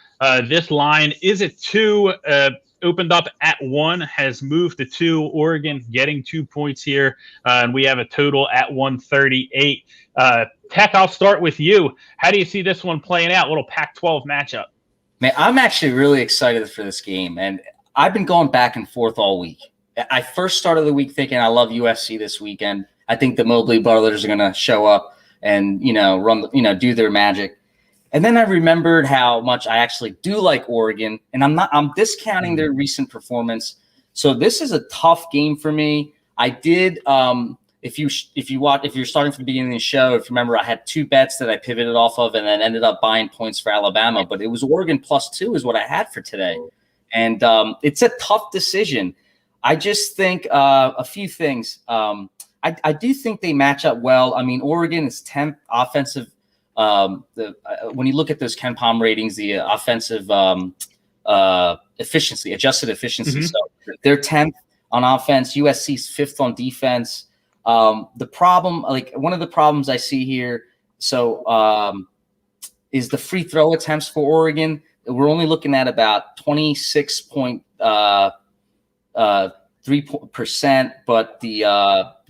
This line is at 2. Opened up at 1, has moved to 2. Oregon getting 2 points here, and we have a total at 138. Tech, I'll start with you. How do you see this one playing out? Little Pac-12 matchup. Man, I'm actually really excited for this game, and I've been going back and forth all week. I first started the week thinking I love USC this weekend. I think the Mobley brothers are going to show up and do their magic. And then I remembered how much I actually do like Oregon, and I'm discounting their recent performance. So this is a tough game for me. I did, if you're starting from the beginning of the show, if you remember, I had 2 bets that I pivoted off of and then ended up buying points for Alabama, but it was Oregon plus 2 is what I had for today. And it's a tough decision. I just think a few things. I do think they match up well. I mean, Oregon is 10th offensive. When you look at those Ken Palm ratings, the offensive efficiency, adjusted efficiency, so they're 10th on offense. USC's 5th on defense. The problem, one of the problems I see here, is the free throw attempts for Oregon. We're only looking at about 26.3%, but the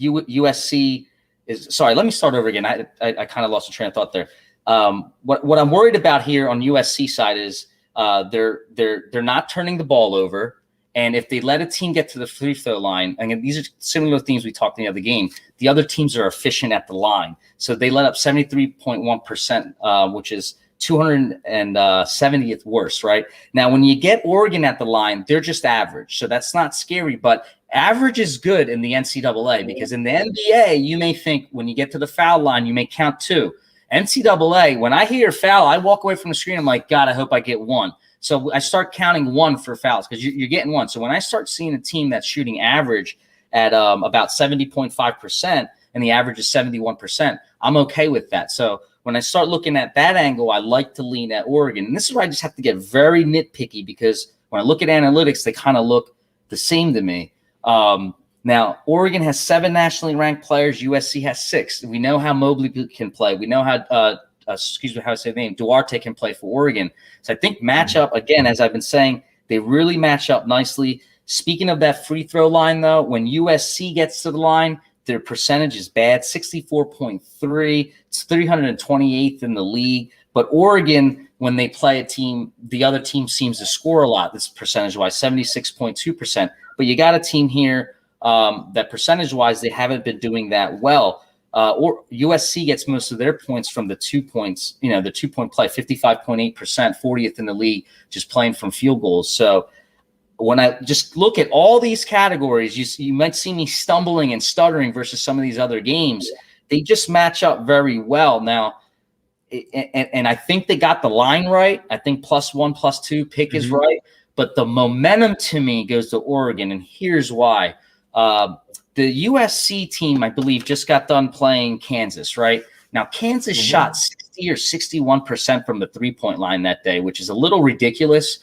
USC is. Sorry, let me start over again. I kind of lost a train of thought there. What I'm worried about here on USC side is they're not turning the ball over. And if they let a team get to the free throw line, and these are similar themes we talked in the other game, the other teams are efficient at the line. So they let up 73.1%, which is 270th worst, right? Now, when you get Oregon at the line, they're just average. So that's not scary, but average is good in the NCAA because in the NBA, you may think when you get to the foul line, you may count 2. NCAA, when I hear foul, I walk away from the screen. I'm like, God, I hope I get 1. So I start counting 1 for fouls because you're getting 1. So when I start seeing a team that's shooting average at about 70.5% and the average is 71%, I'm okay with that. So when I start looking at that angle, I like to lean at Oregon. And this is where I just have to get very nitpicky because when I look at analytics, they kind of look the same to me. Now, Oregon has 7 nationally ranked players. USC has 6. We know how Mobley can play. We know how how I say the name, Duarte can play for Oregon. So I think matchup, again, as I've been saying, they really match up nicely. Speaking of that free throw line, though, when USC gets to the line, their percentage is bad, 64.3. It's 328th in the league. But Oregon, when they play a team, the other team seems to score a lot, this percentage-wise, 76.2%. But you got a team here that percentage-wise, they haven't been doing that well. Or USC gets most of their points from the 2 points, the 2-point play, 55.8%, 40th in the league, just playing from field goals. So when I just look at all these categories, you might see me stumbling and stuttering versus some of these other games. They just match up very well. Now, and I think they got the line right. I think +1, +2 pick is right. But the momentum to me goes to Oregon, and here's why. The USC team, I believe, just got done playing Kansas, right? Now, Kansas shot 60 or 61% from the 3-point line that day, which is a little ridiculous.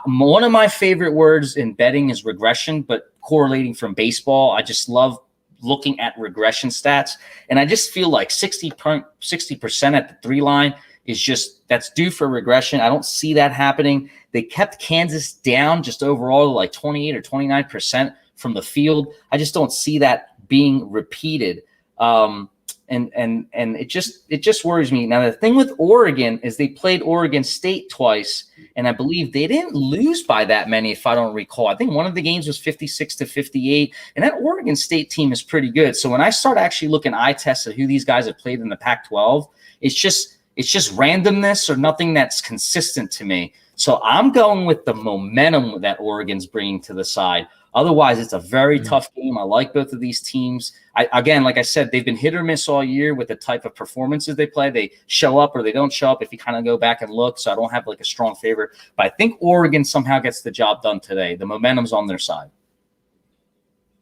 One of my favorite words in betting is regression, but correlating from baseball. I just love looking at regression stats. And I just feel like 60% at the 3 line that's due for regression. I don't see that happening. They kept Kansas down just overall like 28 or 29% from the field. I just don't see that being repeated. And it just worries me. Now, the thing with Oregon is they played Oregon State twice, and I believe they didn't lose by that many, if I don't recall. I think one of the games was 56-58, and that Oregon State team is pretty good. So when I start actually looking eye tests at who these guys have played in the Pac-12, it's just randomness or nothing that's consistent to me. So I'm going with the momentum that Oregon's bringing to the side. Otherwise, it's a very tough game. I like both of these teams. Again, like I said, they've been hit or miss all year with the type of performances they play. They show up or they don't show up if you kind of go back and look. So I don't have like a strong favorite. But I think Oregon somehow gets the job done today. The momentum's on their side.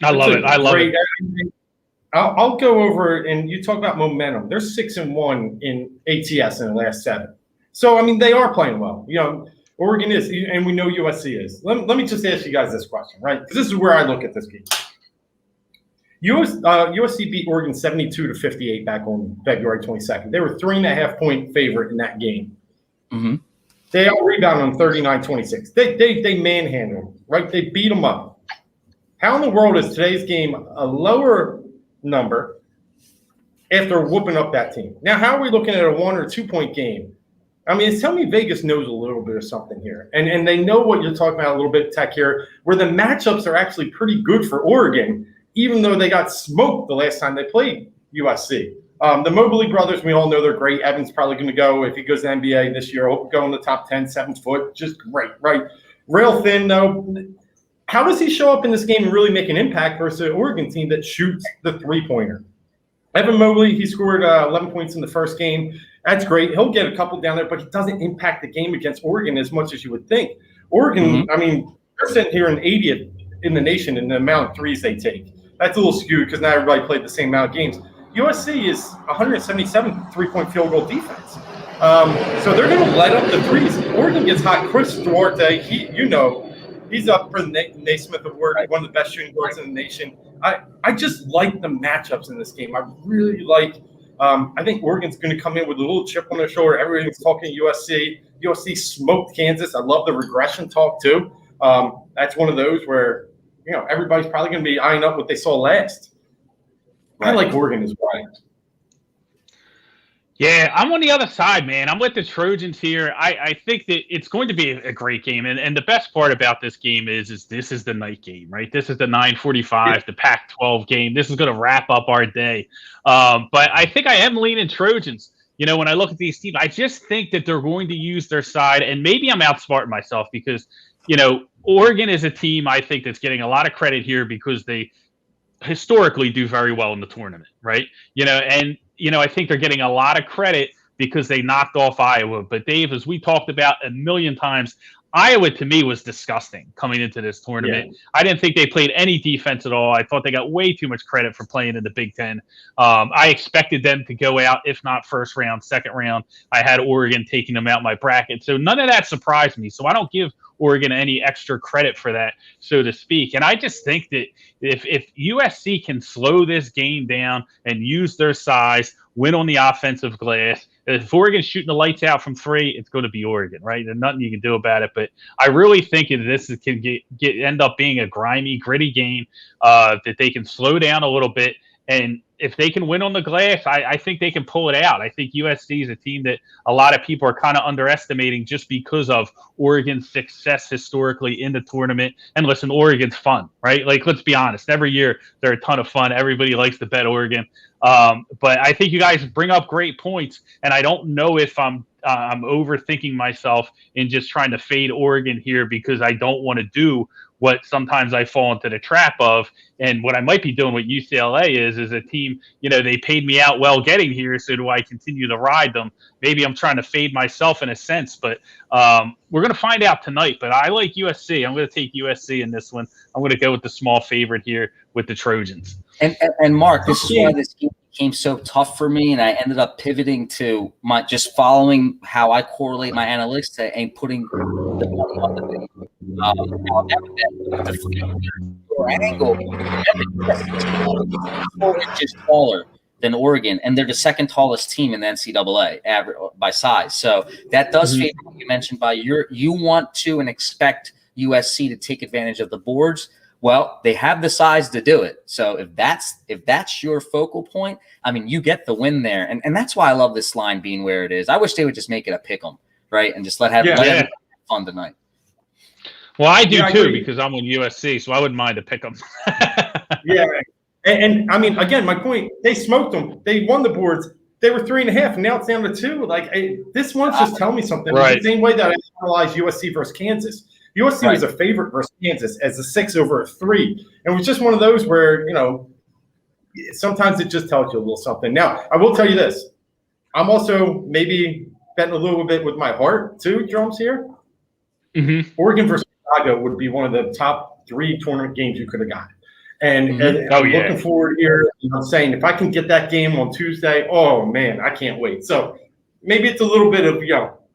I love it. I'll go over, and you talk about momentum. They're 6-1 in ATS in the last 7. So, I mean, they are playing well. You know, Oregon is, and we know USC is. Let me just ask you guys this question, right? Because this is where I look at this game. USC beat Oregon 72-58 back on February 22nd. They were 3.5-point favorite in that game. Mm-hmm. They all rebounded on 39-26. They manhandled them, right? They beat them up. How in the world is today's game a lower number after whooping up that team? Now, how are we looking at a 1 or 2 point game? I mean, it's telling me Vegas knows a little bit of something here. And they know what you're talking about a little bit, Tech, here, where the matchups are actually pretty good for Oregon, even though they got smoked the last time they played USC. The Mobley brothers, we all know they're great. Evan's probably going to go, if he goes to the NBA this year, he'll go in the top 10, 7 foot. Just great, right? Rail thin, though. How does he show up in this game and really make an impact versus an Oregon team that shoots the three-pointer? Evan Mobley, he scored 11 points in the first game. That's great. He'll get a couple down there, but he doesn't impact the game against Oregon as much as you would think. Oregon, I mean, they're sitting here in 80th in the nation in the amount of threes they take. That's a little skewed because not everybody played the same amount of games. USC is 177 three-point field goal defense. So they're going to light up the threes. Oregon gets hot. Chris Duarte, he's up for the Naismith Award, one of the best shooting guards in the nation. I just like the matchups in this game. I really like I think Oregon's going to come in with a little chip on their shoulder. Everything's talking USC. USC smoked Kansas. I love the regression talk, too. That's one of those where, everybody's probably going to be eyeing up what they saw last. I like Oregon as well. Yeah, I'm on the other side, man. I'm with the Trojans here. I think that it's going to be a great game. And the best part about this game is this is the night game, right? This is the 9:45, the Pac-12 game. This is going to wrap up our day. But I think I am leaning Trojans. When I look at these teams, I just think that they're going to use their side. And maybe I'm outsmarting myself because, Oregon is a team I think that's getting a lot of credit here because they historically do very well in the tournament, right? I think they're getting a lot of credit because they knocked off Iowa. But Dave, as we talked about a million times, Iowa to me was disgusting coming into this tournament. Yeah. I didn't think they played any defense at all. I thought they got way too much credit for playing in the Big Ten. I expected them to go out, if not first round, second round. I had Oregon taking them out my bracket. So none of that surprised me. So I don't give Oregon any extra credit for that, so to speak. And I just think that if USC can slow this game down and use their size, win on the offensive glass, if Oregon's shooting the lights out from three, it's going to be Oregon, right? There's nothing you can do about it. But I really think that this can end up being a grimy, gritty game that they can slow down a little bit. And if they can win on the glass, I think they can pull it out. I think USC is a team that a lot of people are kind of underestimating just because of Oregon's success historically in the tournament. And listen, Oregon's fun, right? Like, let's be honest. Every year, they're a ton of fun. Everybody likes to bet Oregon. But I think you guys bring up great points. And I don't know if I'm overthinking myself in just trying to fade Oregon here because I don't want to do what sometimes I fall into the trap of. And what I might be doing with UCLA is a team, they paid me out well getting here. So do I continue to ride them? Maybe I'm trying to fade myself in a sense, but we're going to find out tonight. But I like USC. I'm going to take USC in this one. I'm going to go with the small favorite here with the Trojans. And Mark, this is why this game became so tough for me, and I ended up pivoting to just following how I correlate my analytics and putting the money on the thing. The angle, 4 inches taller than Oregon, and they're the second tallest team in the NCAA by size. So that does favor what you mentioned by you want to and expect USC to take advantage of the boards. Well, they have the size to do it. So if that's your focal point, I mean, you get the win there. And that's why I love this line being where it is. I wish they would just make it a pick 'em, right? And just let everyone have fun tonight. Well, I do too, because I'm on USC, so I wouldn't mind to pick them. Yeah. And I mean, again, my point, they smoked them. They won the boards. They were 3.5, and now it's down to 2. Like, this one's just telling me something. Right. The same way that I analyzed USC versus Kansas. USC was a favorite versus Kansas as a 6 over a 3. And it was just one of those where, sometimes it just tells you a little something. Now, I will tell you this. I'm also maybe betting a little bit with my heart, too, Drums here. Mm-hmm. Oregon versus Chicago would be one of the top 3 tournament games you could have gotten. And I'm looking forward here. I'm saying if I can get that game on Tuesday, oh, man, I can't wait. So maybe it's a little bit of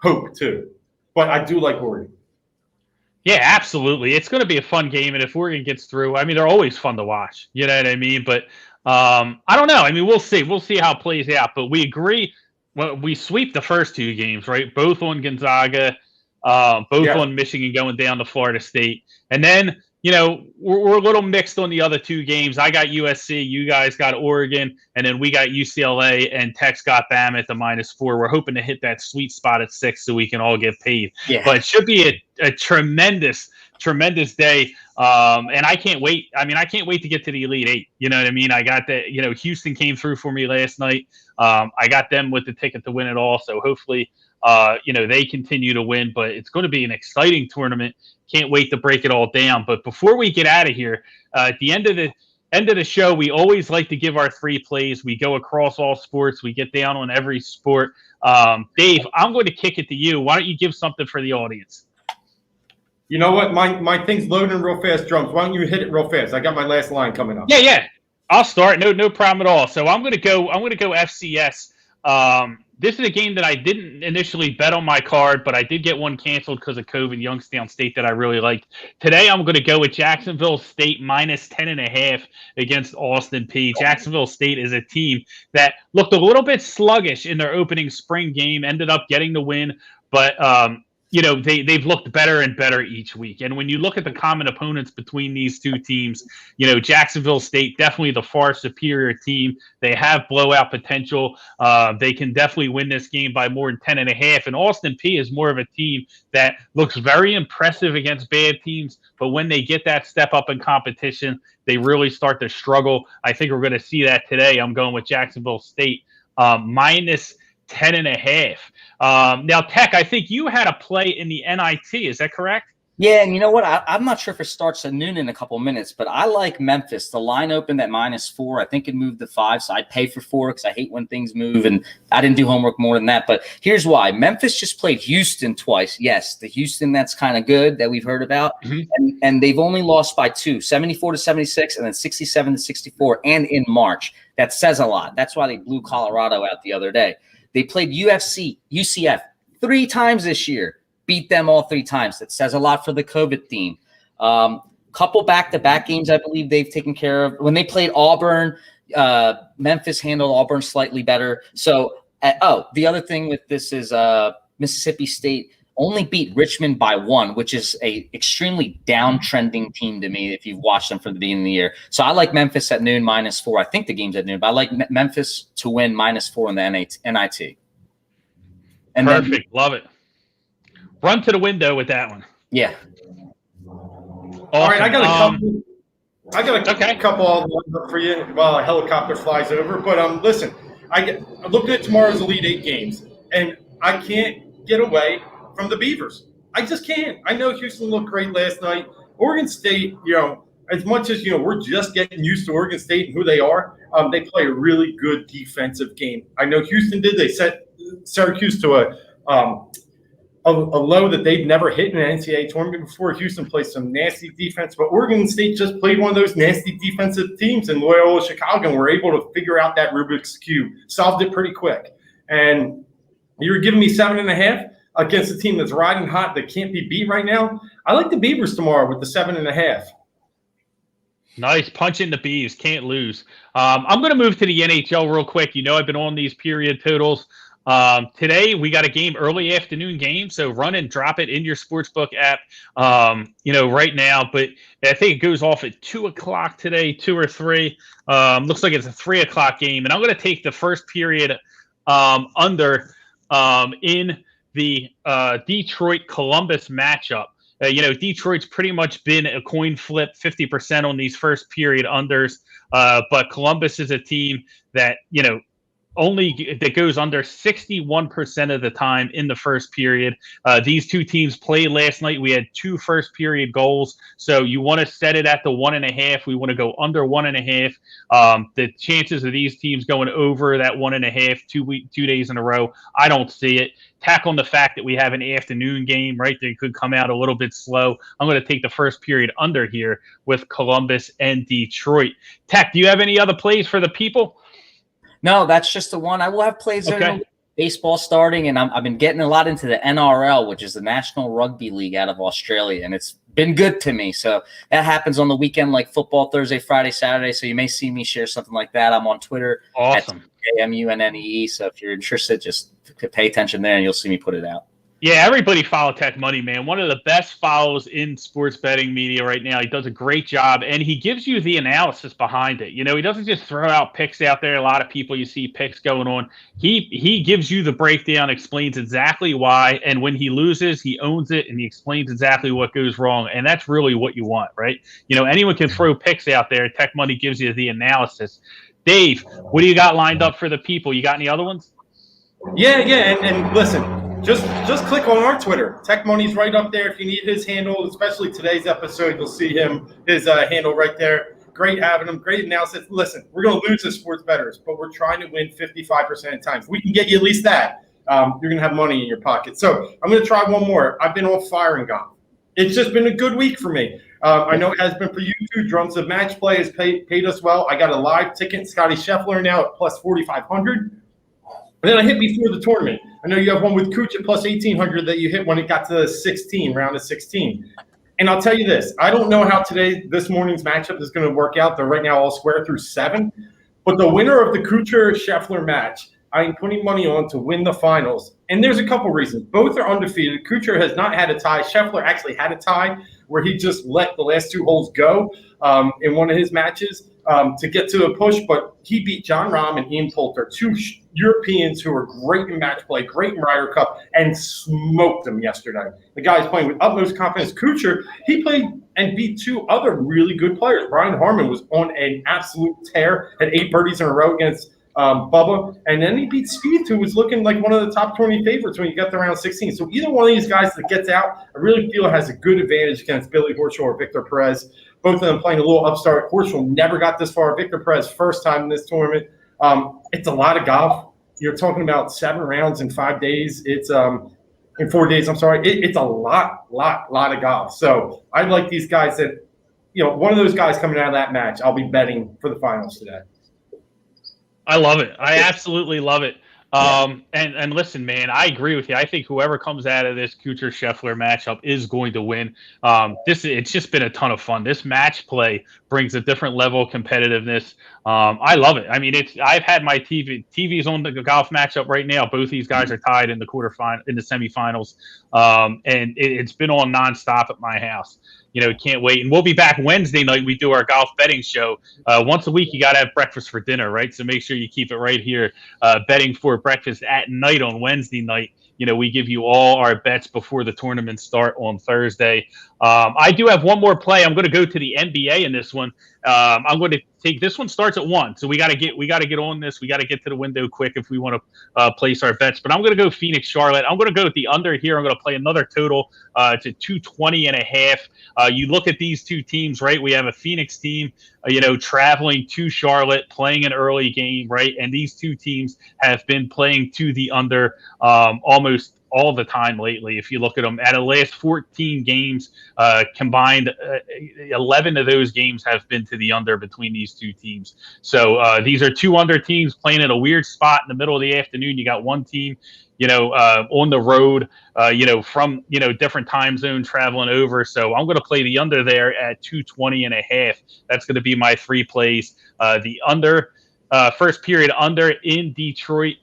hope, too. But I do like Oregon. Yeah, absolutely. It's going to be a fun game, and if Oregon gets through, I mean, they're always fun to watch. You know what I mean? But I don't know. I mean, we'll see. We'll see how it plays out. But we agree. Well, we sweep the first 2 games, right? Both on Gonzaga, both on Michigan going down to Florida State. And then, we're a little mixed on the other 2 games. I got USC, you guys got Oregon, and then we got UCLA, and Tech's got Bama at the -4. We're hoping to hit that sweet spot at 6 so we can all get paid. Yeah. But it should be a tremendous day. And I can't wait. I mean, I can't wait to get to the Elite 8. You know what I mean? I got that, Houston came through for me last night. I got them with the ticket to win it all. So hopefully, they continue to win, but it's going to be an exciting tournament. Can't wait to break it all down. But before we get out of here, at the end of the show, we always like to give our 3 plays. We go across all sports. We get down on every sport. Dave, I'm going to kick it to you. Why don't you give something for the audience? You know what? My thing's loading real fast, Drums. Why don't you hit it real fast? I got my last line coming up. Yeah. I'll start. No problem at all. So I'm going to go FCS. This is a game that I didn't initially bet on my card, but I did get one canceled because of COVID, Youngstown State, that I really liked. Today, I'm going to go with Jacksonville State -10.5 against Austin Peay. Jacksonville State is a team that looked a little bit sluggish in their opening spring game, ended up getting the win, but they've looked better and better each week. And when you look at the common opponents between these 2 teams, Jacksonville State, definitely the far superior team. They have blowout potential. They can definitely win this game by more than 10.5. And Austin Peay is more of a team that looks very impressive against bad teams. But when they get that step up in competition, they really start to struggle. I think we're going to see that today. I'm going with Jacksonville State -10.5. Now, Tech, I think you had a play in the NIT. Is that correct? Yeah, and you know what? I'm not sure if it starts at noon in a couple minutes, but I like Memphis. The line opened at -4. I think it moved to 5, so I'd pay for 4 because I hate when things move, and I didn't do homework more than that. But here's why. Memphis just played Houston twice. Yes, the Houston that's kind of good that we've heard about, and they've only lost by 2, 74-76, and then 67-64, and in March. That says a lot. That's why they blew Colorado out the other day. They played UCF 3 times this year. Beat them all 3 times. That says a lot for the COVID theme. Couple back-to-back games I believe they've taken care of. When they played Auburn, Memphis handled Auburn slightly better. So, the other thing with this is Mississippi State only beat Richmond by 1, which is a extremely downtrending team to me if you've watched them from the beginning of the year. So I like Memphis at noon -4. I think the game's at noon, but I like Memphis to win -4 in the NIT. And perfect. Love it. Run to the window with that one. Yeah. Awesome. All right, I got a couple of them for you while a helicopter flies over. But listen, I'm looking at tomorrow's Elite 8 games, and I can't get away from the Beavers. I just can't. I know Houston looked great last night. Oregon State, as much as we're just getting used to Oregon State and who they are, they play a really good defensive game. I know Houston did. They set Syracuse to a low that they've never hit in an NCAA tournament before. Houston played some nasty defense, but Oregon State just played one of those nasty defensive teams in Loyola Chicago, and were able to figure out that Rubik's Cube, solved it pretty quick. And you're giving me 7.5 against a team that's riding hot that can't be beat right now. I like the Beavers tomorrow with the 7.5. Nice. Punch in the bees. Can't lose. I'm going to move to the NHL real quick. I've been on these period totals. Today, we got a game, early afternoon game. So run and drop it in your sportsbook app, right now. But I think it goes off at 2 o'clock today, 2 or 3. Looks like it's a 3 o'clock game. And I'm going to take the first period under in the Detroit-Columbus matchup. Detroit's pretty much been a coin flip, 50% on these first period unders. But Columbus is a team that, that goes under 61% of the time in the first period. These two teams played last night. We had 2 first period goals. So you want to set it at the 1.5. We want to go under 1.5. The chances of these teams going over that 1.5 2 days in a row, I don't see it. Tack on the fact that we have an afternoon game, right? They could come out a little bit slow. I'm going to take the first period under here with Columbus and Detroit. Tack, do you have any other plays for the people? No, that's just the one. I will have plays there. Baseball starting, and I've been getting a lot into the NRL, which is the National Rugby League out of Australia, and it's been good to me. So that happens on the weekend, like football, Thursday, Friday, Saturday. So you may see me share something like that. I'm on Twitter. Awesome. At TekMunnee. So if you're interested, just pay attention there, and you'll see me put it out. Yeah, everybody follow TekMunnee, man. One of the best follows in sports betting media right now. He does a great job, and he gives you the analysis behind it. He doesn't just throw out picks out there. A lot of people you see picks going on. He gives you the breakdown, explains exactly why, and when he loses, he owns it, and he explains exactly what goes wrong, and that's really what you want, right? Anyone can throw picks out there. TekMunnee gives you the analysis. Dave, what do you got lined up for the people? You got any other ones? Yeah, and listen. Just click on our Twitter. TekMunnee's right up there. If you need his handle, especially today's episode, you'll see his handle right there. Great having him. Great analysis. Listen, we're going to lose as sports bettors, but we're trying to win 55% of times. If we can get you at least that, you're going to have money in your pocket. So I'm going to try one more. I've been on fire and golf. It's just been a good week for me. I know it has been for you too. Drums of Match Play has paid us well. I got a live ticket, Scotty Scheffler, now at plus 4,500. And then I hit before the tournament. I know you have one with Cooch at plus 1,800 that you hit when it got to 16, round of 16. And I'll tell you this. I don't know how this morning's matchup is going to work out. They're right now all square through 7. But the winner of the Kuchar-Scheffler match, I'm putting money on to win the finals. And there's a couple reasons. Both are undefeated. Kuchar has not had a tie. Scheffler actually had a tie where he just let the last 2 holes go in one of his matches to get to a push. But he beat John Rahm and Ian Poulter, 2 Europeans who are great in match play, great in Ryder Cup, and smoked them yesterday. The guy's playing with utmost confidence. Kuchar, he played and beat 2 other really good players. Brian Harman was on an absolute tear, had 8 birdies in a row against Bubba, and then he beat Spieth, who was looking like one of the top 20 favorites when he got to round 16. So either one of these guys that gets out, I really feel has a good advantage against Billy Horschel or Victor Perez. Both of them playing a little upstart. Horschel never got this far. Victor Perez, first time in this tournament. It's a lot of golf. You're talking about 7 rounds in 5 days. It's in 4 days. I'm sorry. It's a lot of golf. So I like these guys that, one of those guys coming out of that match, I'll be betting for the finals today. I love it. I absolutely love it. And listen, man, I agree with you. I think whoever comes out of this Kuchar-Scheffler matchup is going to win. It's just been a ton of fun. This match play brings a different level of competitiveness. I love it. I mean, I've had my TV's on the golf matchup right now. Both these guys are tied in the semifinals. And it's been on nonstop at my house. Can't wait. And we'll be back Wednesday night. We do our golf betting show. Once a week, you got to have breakfast for dinner, right? So make sure you keep it right here. Betting for breakfast at night on Wednesday night. We give you all our bets before the tournaments start on Thursday. I do have one more play. I'm going to go to the NBA in this one. I'm going to take this one starts at 1. So we got to get on this. We got to get to the window quick if we want to place our bets. But I'm going to go Phoenix, Charlotte. I'm going to go with the under here. I'm going to play another total to 220.5. You look at these two teams, right? We have a Phoenix team, traveling to Charlotte, playing an early game, right? And these two teams have been playing to the under almost all the time lately. If you look at them, at the last 14 games combined, 11 of those games have been to the under between these two teams. So these are two under teams playing at a weird spot in the middle of the afternoon. You got one team, on the road, from, different time zone traveling over. So I'm going to play the under there at 220.5. That's going to be my 3 plays. The under, first period under in Detroit,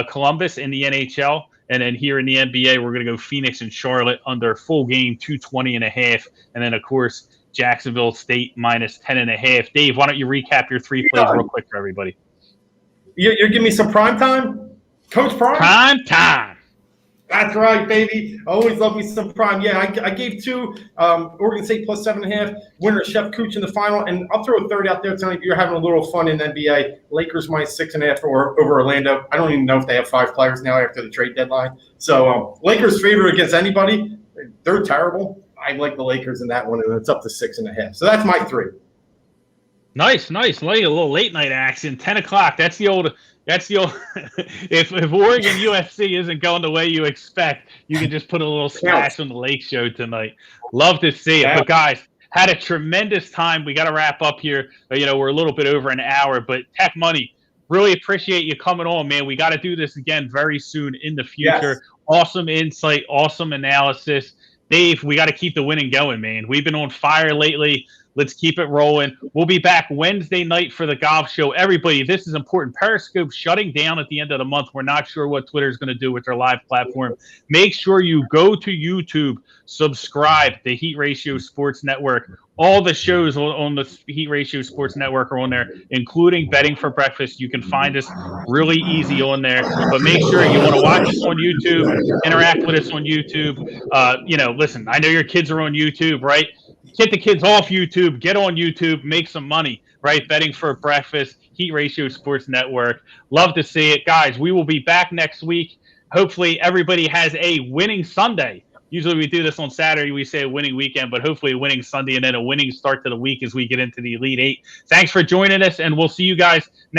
Columbus in the NHL. And then here in the NBA, we're going to go Phoenix and Charlotte under full game, 220.5. And then, of course, Jacksonville State minus 10.5. Dave, why don't you recap your 3 plays real quick for everybody? You're giving me some prime time? Coach Prime? Prime time. That's right, baby. I always love me some prime. Yeah, I gave 2, Oregon State plus 7.5, winner Chef Cooch in the final. And I'll throw a third out there tonight. You're having a little fun in the NBA. Lakers minus 6.5 over Orlando. I don't even know if they have 5 players now after the trade deadline. So Lakers favorite against anybody. They're terrible. I like the Lakers in that one, and it's up to 6.5. So that's my 3. Nice. Like a little late night action, 10 o'clock. That's the old. If Oregon UFC isn't going the way you expect, you can just put a little splash on the Lake Show tonight. Love to see it. But guys, had a tremendous time. We got to wrap up here. We're a little bit over an hour, but TekMunnee, really appreciate you coming on, man. We got to do this again very soon in the future. Yes. Awesome insight, awesome analysis. Dave, we got to keep the winning going, man. We've been on fire lately. Let's keep it rolling. We'll be back Wednesday night for the golf show. Everybody, this is important. Periscope shutting down at the end of the month. We're not sure what Twitter is going to do with their live platform. Make sure you go to YouTube, subscribe to Heat Ratio Sports Network. All the shows on the Heat Ratio Sports Network are on there, including Betting for Breakfast. You can find us really easy on there. But make sure you want to watch us on YouTube, interact with us on YouTube. Listen, I know your kids are on YouTube, right? Get the kids off YouTube, get on YouTube, make some money, right? Betting for Breakfast, Heat Ratio Sports Network. Love to see it. Guys, we will be back next week. Hopefully everybody has a winning Sunday. Usually we do this on Saturday. We say a winning weekend, but hopefully a winning Sunday and then a winning start to the week as we get into the Elite Eight. Thanks for joining us, and we'll see you guys next